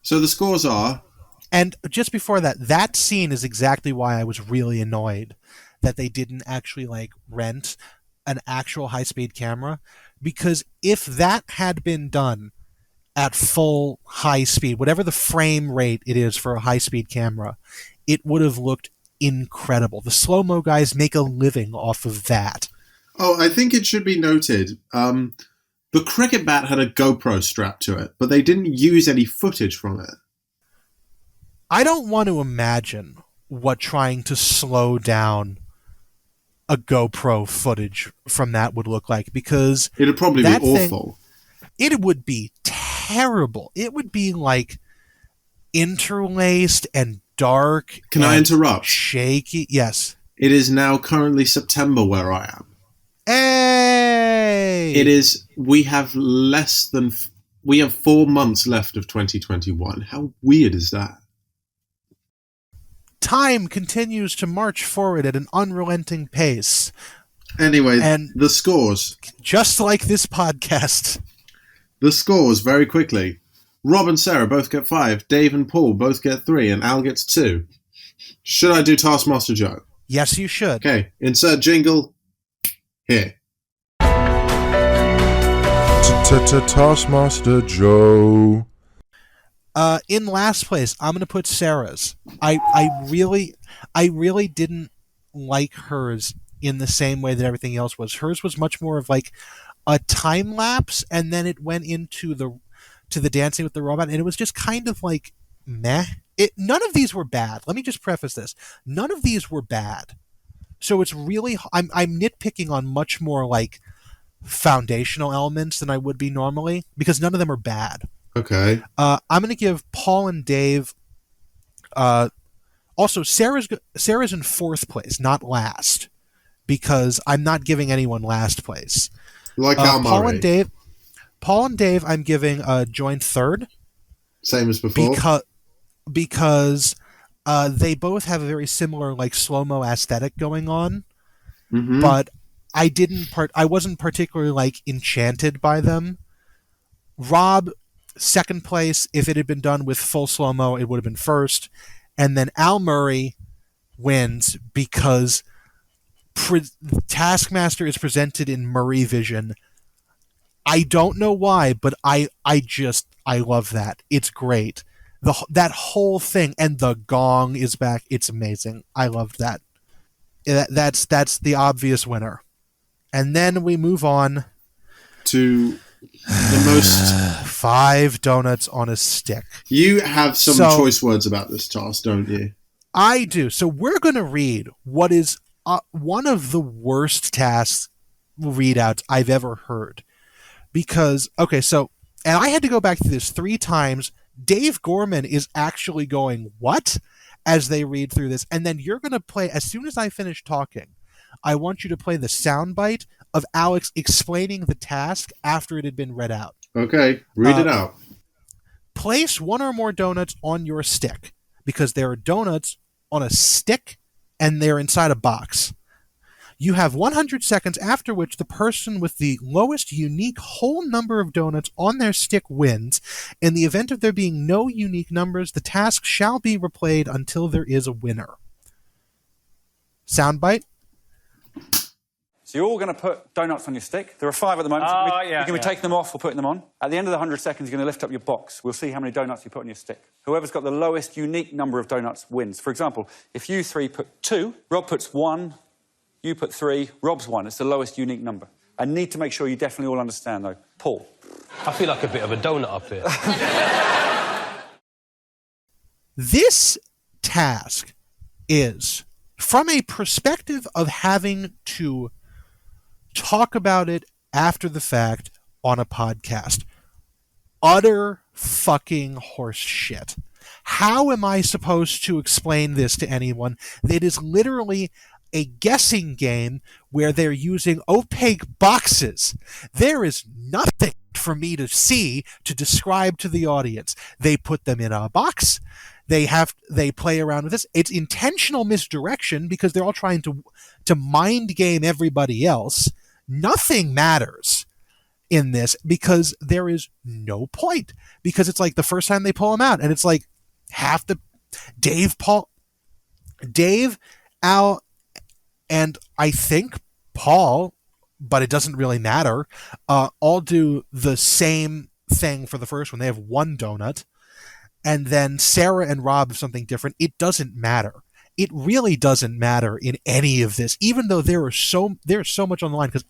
So the scores are... And just before that scene is exactly why I was really annoyed that they didn't actually, rent an actual high-speed camera. Because if that had been done at full high speed, whatever the frame rate it is for a high-speed camera, it would have looked incredible. The slow-mo guys make a living off of that. Oh, I think it should be noted... the cricket bat had a GoPro strapped to it, but they didn't use any footage from it. I don't want to imagine what trying to slow down a GoPro footage from that would look like, because it'd probably be awful. It would be terrible. It would be interlaced and dark. Can I interrupt? Shaky. Yes. It is now currently September where I am. Hey! It is. We have 4 months left of 2021. How weird is that? Time continues to march forward at an unrelenting pace. Anyway, and the scores. Just like this podcast. The scores, very quickly. Rob and Sarah both get 5. Dave and Paul both get 3. And Al gets 2. Should I do Taskmaster Joe? Yes, you should. Okay, insert jingle. Here. Taskmaster Joe. In last place, I'm going to put Sarah's. I really didn't like hers in the same way that everything else was. Hers was much more of a time lapse, and then it went into the dancing with the robot, and it was just kind of meh. None of these were bad. Let me just preface this. None of these were bad. So it's really I'm nitpicking on much more foundational elements than I would be normally, because none of them are bad. Okay. I'm going to give Paul and Dave. Also, Sarah's in 4th place, not last, because I'm not giving anyone last place. Like Al Murray. Paul and Dave, I'm giving joint 3rd. Same as before. Because they both have a very similar slow-mo aesthetic going on, but I wasn't particularly enchanted by them. Rob, 2nd place. If it had been done with full slow-mo, it would have been 1st. And then Al Murray wins because Taskmaster is presented in Murray vision. I don't know why, but I love that. It's great. That whole thing, and the gong is back. It's amazing. I loved that. That's the obvious winner. And then we move on to the most 5 donuts on a stick. You have some choice words about this task, don't you? I do. So we're going to read what is one of the worst task readouts I've ever heard. Because, and I had to go back through this 3 times. Dave Gorman is actually going, what? As they read through this. And then you're going to play, as soon as I finish talking, I want you to play the soundbite of Alex explaining the task after it had been read out. Okay, read it out. Place 1 or more donuts on your stick, because there are donuts on a stick and they're inside a box. You have 100 seconds, after which the person with the lowest unique whole number of donuts on their stick wins. In the event of there being no unique numbers, the task shall be replayed until there is a winner. Soundbite? So you're all going to put donuts on your stick. There are 5 at the moment. Oh, You're going to be taking them off or putting them on. At the end of the 100 seconds, you're going to lift up your box. We'll see how many donuts you put on your stick. Whoever's got the lowest unique number of donuts wins. For example, if you 3 put 2, Rob puts 1, you put 3, Rob's 1. It's the lowest unique number. I need to make sure you definitely all understand, though. Paul. I feel like a bit of a donut up here. This task is, from a perspective of having to talk about it after the fact on a podcast, utter fucking horse shit. How am I supposed to explain this to anyone? It is literally a guessing game where they're using opaque boxes. There is nothing for me to see to describe to the audience. They put them in a box. They play around with this. It's intentional misdirection because they're all trying to mind game everybody else. Nothing matters in this because there is no point. Because it's like the first time they pull them out, and it's like half the Dave, Al, and I think Paul, but it doesn't really matter, all do the same thing for the first one. They have 1 donut. And then Sarah and Rob have something different. It doesn't matter. It really doesn't matter in any of this, even though there's so much on the line. Because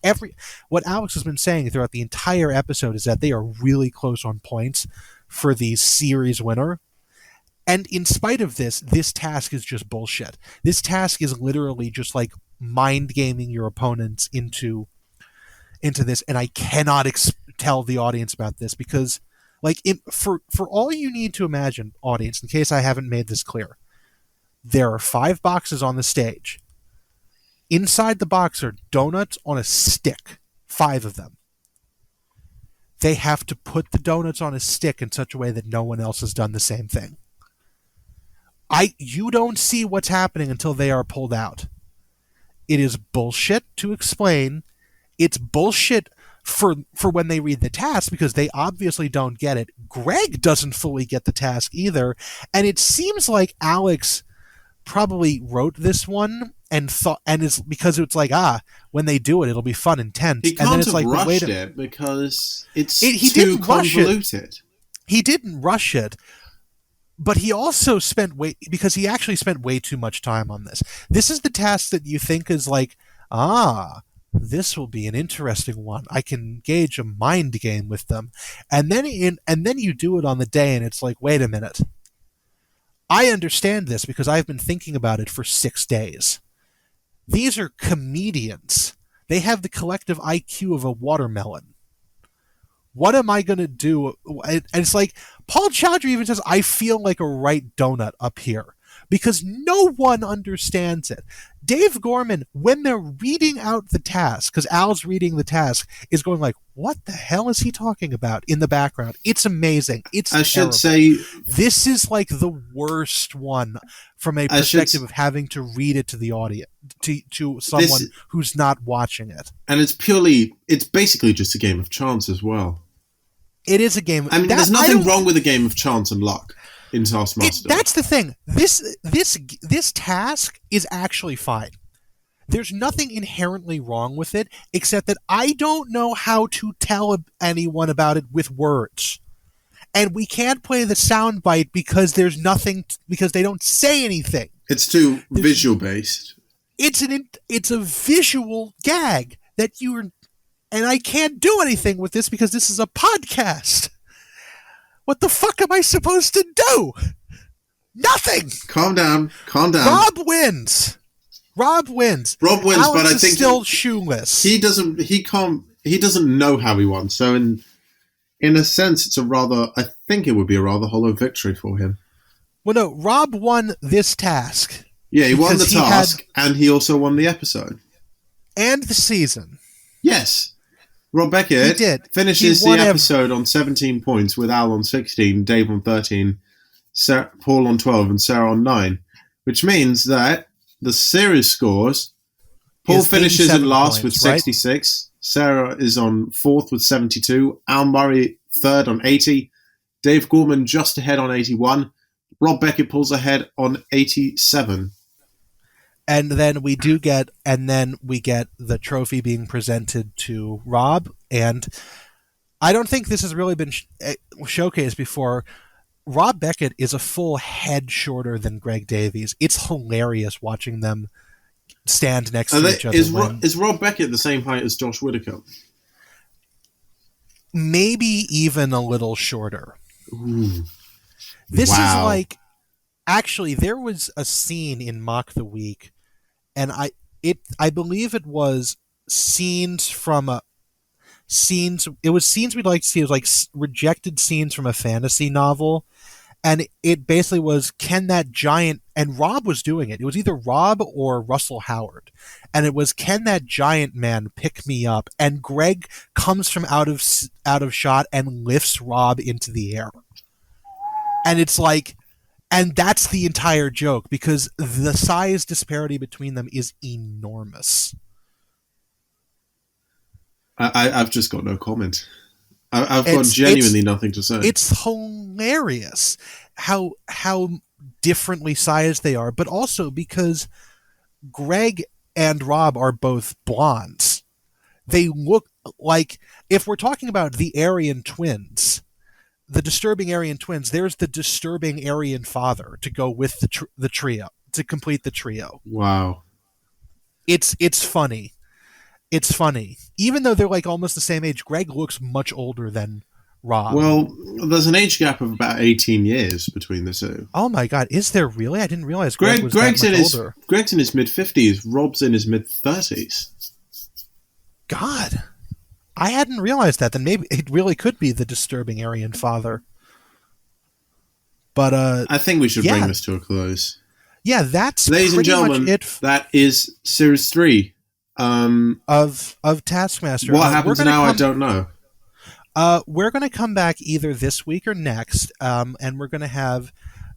what Alex has been saying throughout the entire episode is that they are really close on points for the series winner. And in spite of this task is just bullshit. This task is literally just like mind gaming your opponents into this. And I cannot tell the audience about this because, like, for all you need to imagine, audience, in case I haven't made this clear, there are 5 boxes on the stage. Inside the box are donuts on a stick, 5 of them. They have to put the donuts on a stick in such a way that no one else has done the same thing. You don't see what's happening until they are pulled out. It is bullshit to explain. It's bullshit for when they read the task because they obviously don't get it. Greg doesn't fully get the task either, and it seems like Alex probably wrote this one and is because it's like, when they do it, it'll be fun and tense. He can't and then it's have like, rushed it because it's too convoluted. He didn't rush it, but he also because he actually spent way too much time on this. This is the task that you think is like, this will be an interesting one. I can engage a mind game with them. And then you do it on the day and it's like, wait a minute. I understand this because I've been thinking about it for 6 days. These are comedians. They have the collective IQ of a watermelon. What am I going to do? And it's like, Paul Chaudhary even says, I feel like a right donut up here. Because no one understands it. Dave Gorman, when they're reading out the task, because Al's reading the task, is going like, what the hell is he talking about in the background? It's amazing. It's I terrible. should say this is like the worst one from a perspective of having to read it to the audience, to someone who's not watching it. And it's basically just a game of chance as well. It is a game. I mean, there's nothing wrong with a game of chance and luck in Taskmaster. That's the thing. This task is actually fine. There's nothing inherently wrong with it, except that I don't know how to tell anyone about it with words. And we can't play the soundbite because there's nothing, because they don't say anything. It's too visual based. It's a visual gag that and I can't do anything with this because this is a podcast. What the fuck am I supposed to do? Nothing. Calm down. Rob wins, Rob wins, Alex but I think still shoeless. He doesn't know how he won. So in a sense, I think it would be a rather hollow victory for him. Well, no, Rob won this task. Yeah, he won the task, and he also won the episode. And the season. Yes. Rob Beckett finishes the episode on 17 points with Al on 16, Dave on 13, Paul on 12, and Sarah on 9, which means that the series scores Paul is finishes in 87 last with points, right? 66. Sarah is on fourth with 72. Al Murray third on 80. Dave Gorman just ahead on 81. Rob Beckett pulls ahead on 87. And then we get the trophy being presented to Rob. And I don't think this has really been showcased before. Rob Beckett is a full head shorter than Greg Davies. It's hilarious watching them stand next to each other. Is Rob Beckett the same height as Josh Whittaker? Maybe even a little shorter. Ooh. This Wow. is like, actually, there was a scene in Mock the Week, and I believe it was scenes we'd like to see. It was like rejected scenes from a fantasy novel, and it basically was, can that giant, and Rob was doing it. It was either Rob or Russell Howard, and it was, can that giant man pick me up? And Greg comes from out of shot and lifts Rob into the air, and it's like, and that's the entire joke, because the size disparity between them is enormous. I've just got no comment. I've got genuinely nothing to say. It's hilarious how differently sized they are, but also because Greg and Rob are both blondes. They look like, if we're talking about the Aryan twins, the disturbing Aryan twins, there's the disturbing Aryan father to go with the trio, to complete the trio. Wow. It's funny. It's funny. Even though they're like almost the same age, Greg looks much older than Rob. Well, there's an age gap of about 18 years between the two. Oh my God, is there really? I didn't realize Greg was Greg's that much older. Greg's in his mid-50s. Rob's in his mid-30s. God, I hadn't realized that. Then maybe it really could be the disturbing Aryan father. But I think we should bring this to a close. Yeah, that's ladies and gentlemen, that is series 3 of Taskmaster. What happens now, I don't know. We're going to come back either this week or next, and we're going to have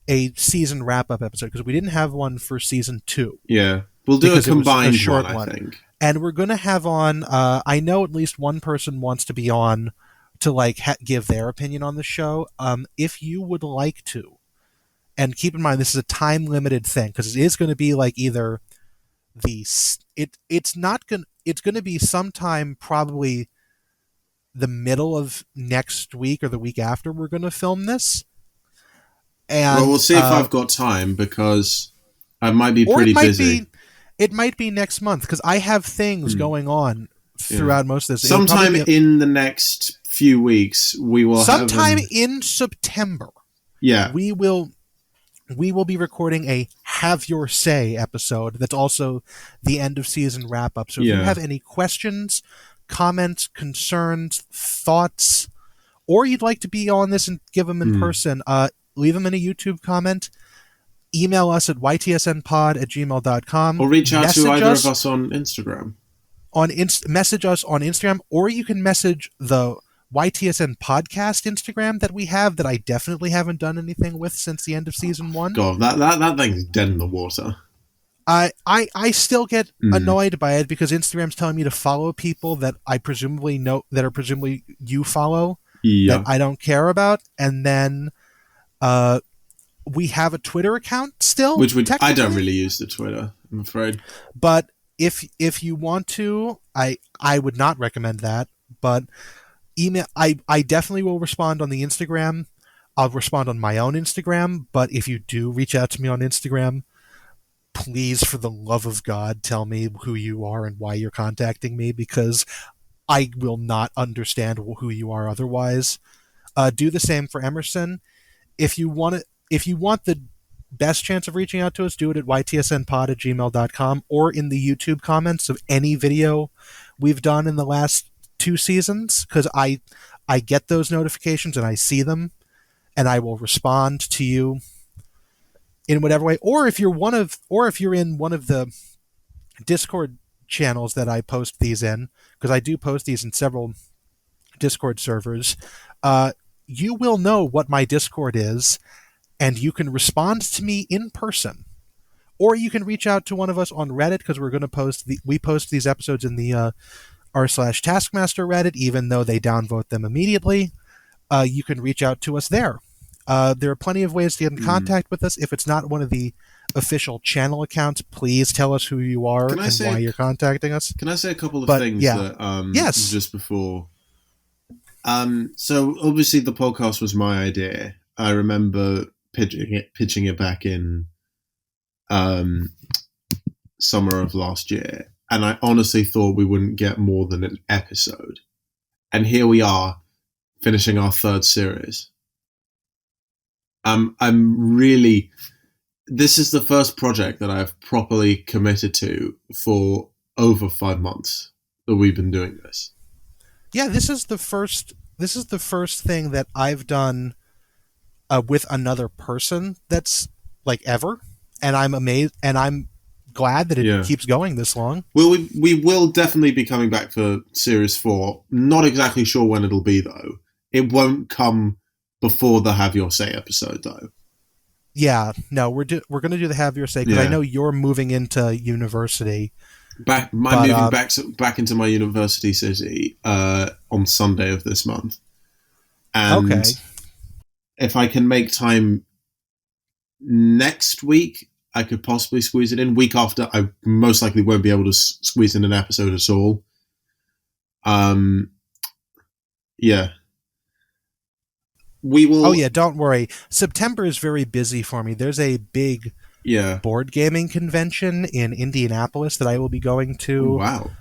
a season wrap-up episode, because we didn't have one for season 2. Yeah, we'll do a combined one, I think. And we're going to have on, I know at least one person wants to be on to like give their opinion on the show. If you would like to, and keep in mind this is a time-limited thing, because it is going to be like either it's going to be sometime probably the middle of next week or the week after we're going to film this. And well, we'll see if I've got time, because I might be pretty busy. It might be next month, because I have things going on throughout most of this. Sometime in the next few weeks, we will sometime in September. Yeah. We will be recording a Have Your Say episode that's also the end of season wrap-up. So if you have any questions, comments, concerns, thoughts, or you'd like to be on this and give them in person, leave them in a YouTube comment. Email us at ytsnpod@gmail.com. Or reach out to either of us on Instagram. Message us on Instagram, or you can message the YTSN podcast Instagram that we have, that I definitely haven't done anything with since the end of season 1. God, that thing's dead in the water. I still get annoyed by it, because Instagram's telling me to follow people that I presumably know, that are presumably you follow, that I don't care about, and then we have a Twitter account still, I don't really use the Twitter, I'm afraid. But if you want to, I would not recommend that. But email, I definitely will respond on the Instagram. I'll respond on my own Instagram. But if you do reach out to me on Instagram, please, for the love of God, tell me who you are and why you're contacting me, because I will not understand who you are otherwise. Do the same for Emerson. If you want the best chance of reaching out to us, do it at ytsnpod@gmail.com, or in the YouTube comments of any video we've done in the last 2 seasons, because I get those notifications and I see them, and I will respond to you in whatever way. Or if you're in one of the Discord channels that I post these in, because I do post these in several Discord servers, you will know what my Discord is, and you can respond to me in person, or you can reach out to one of us on Reddit, because we're going to we post these episodes in the r/Taskmaster Reddit, even though they downvote them immediately. You can reach out to us there. There are plenty of ways to get in contact with us. If it's not one of the official channel accounts, please tell us who you are and why you're contacting us. Can I say a couple of things? Yes. Just before. So obviously the podcast was my idea. I remember pitching it back in summer of last year, and I honestly thought we wouldn't get more than an episode. And here we are, finishing our third series. I'm really... This is the first project that I've properly committed to for over 5 months that we've been doing this. Yeah, this is the first thing that I've done with another person that's like ever, and I'm amazed, and I'm glad that it keeps going this long. Well, we will definitely be coming back for Series 4. Not exactly sure when it'll be, though. It won't come before the Have Your Say episode, though. Yeah, no, we're going to do the Have Your Say, because I know you're moving into university. I'm moving back into my university city on Sunday of this month. And if I can make time next week, I could possibly squeeze it in. Week after, I most likely won't be able to squeeze in an episode at all. Yeah. We will... Oh, yeah, don't worry. September is very busy for me. There's a big board gaming convention in Indianapolis that I will be going to. Wow.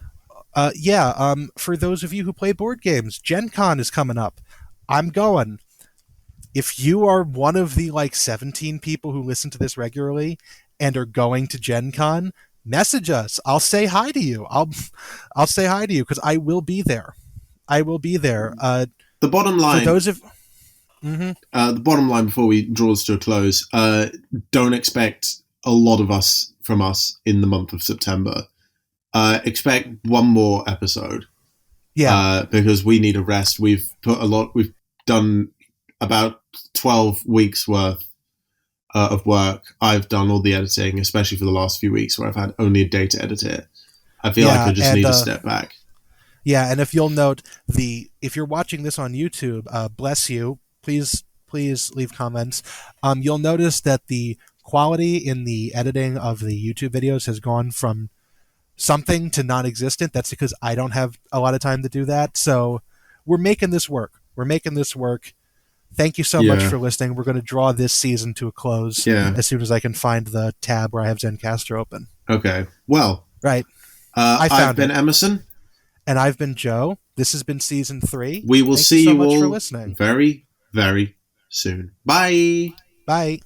For those of you who play board games, Gen Con is coming up. I'm going. If you are one of the 17 people who listen to this regularly and are going to Gen Con, message us. I'll say hi to you. I'll say hi to you, because I will be there. I will be there. The bottom line... For those of... the bottom line before we draw this to a close, don't expect a lot from us in the month of September. Expect one more episode. Yeah. Because we need a rest. We've done about 12 weeks worth of work. I've done all the editing, especially for the last few weeks where I've had only a day to edit it. I feel like I just need to step back. Yeah, and if you'll note, if you're watching this on YouTube, bless you. Please leave comments. You'll notice that the quality in the editing of the YouTube videos has gone from something to non-existent. That's because I don't have a lot of time to do that. So we're making this work. Thank you so much for listening. We're going to draw this season to a close as soon as I can find the tab where I have Zencastr open. Okay. Well. Right. I've been Emerson. And I've been Joe. This has been Season 3. We will see you so much all for listening. very, very soon. Bye. Bye.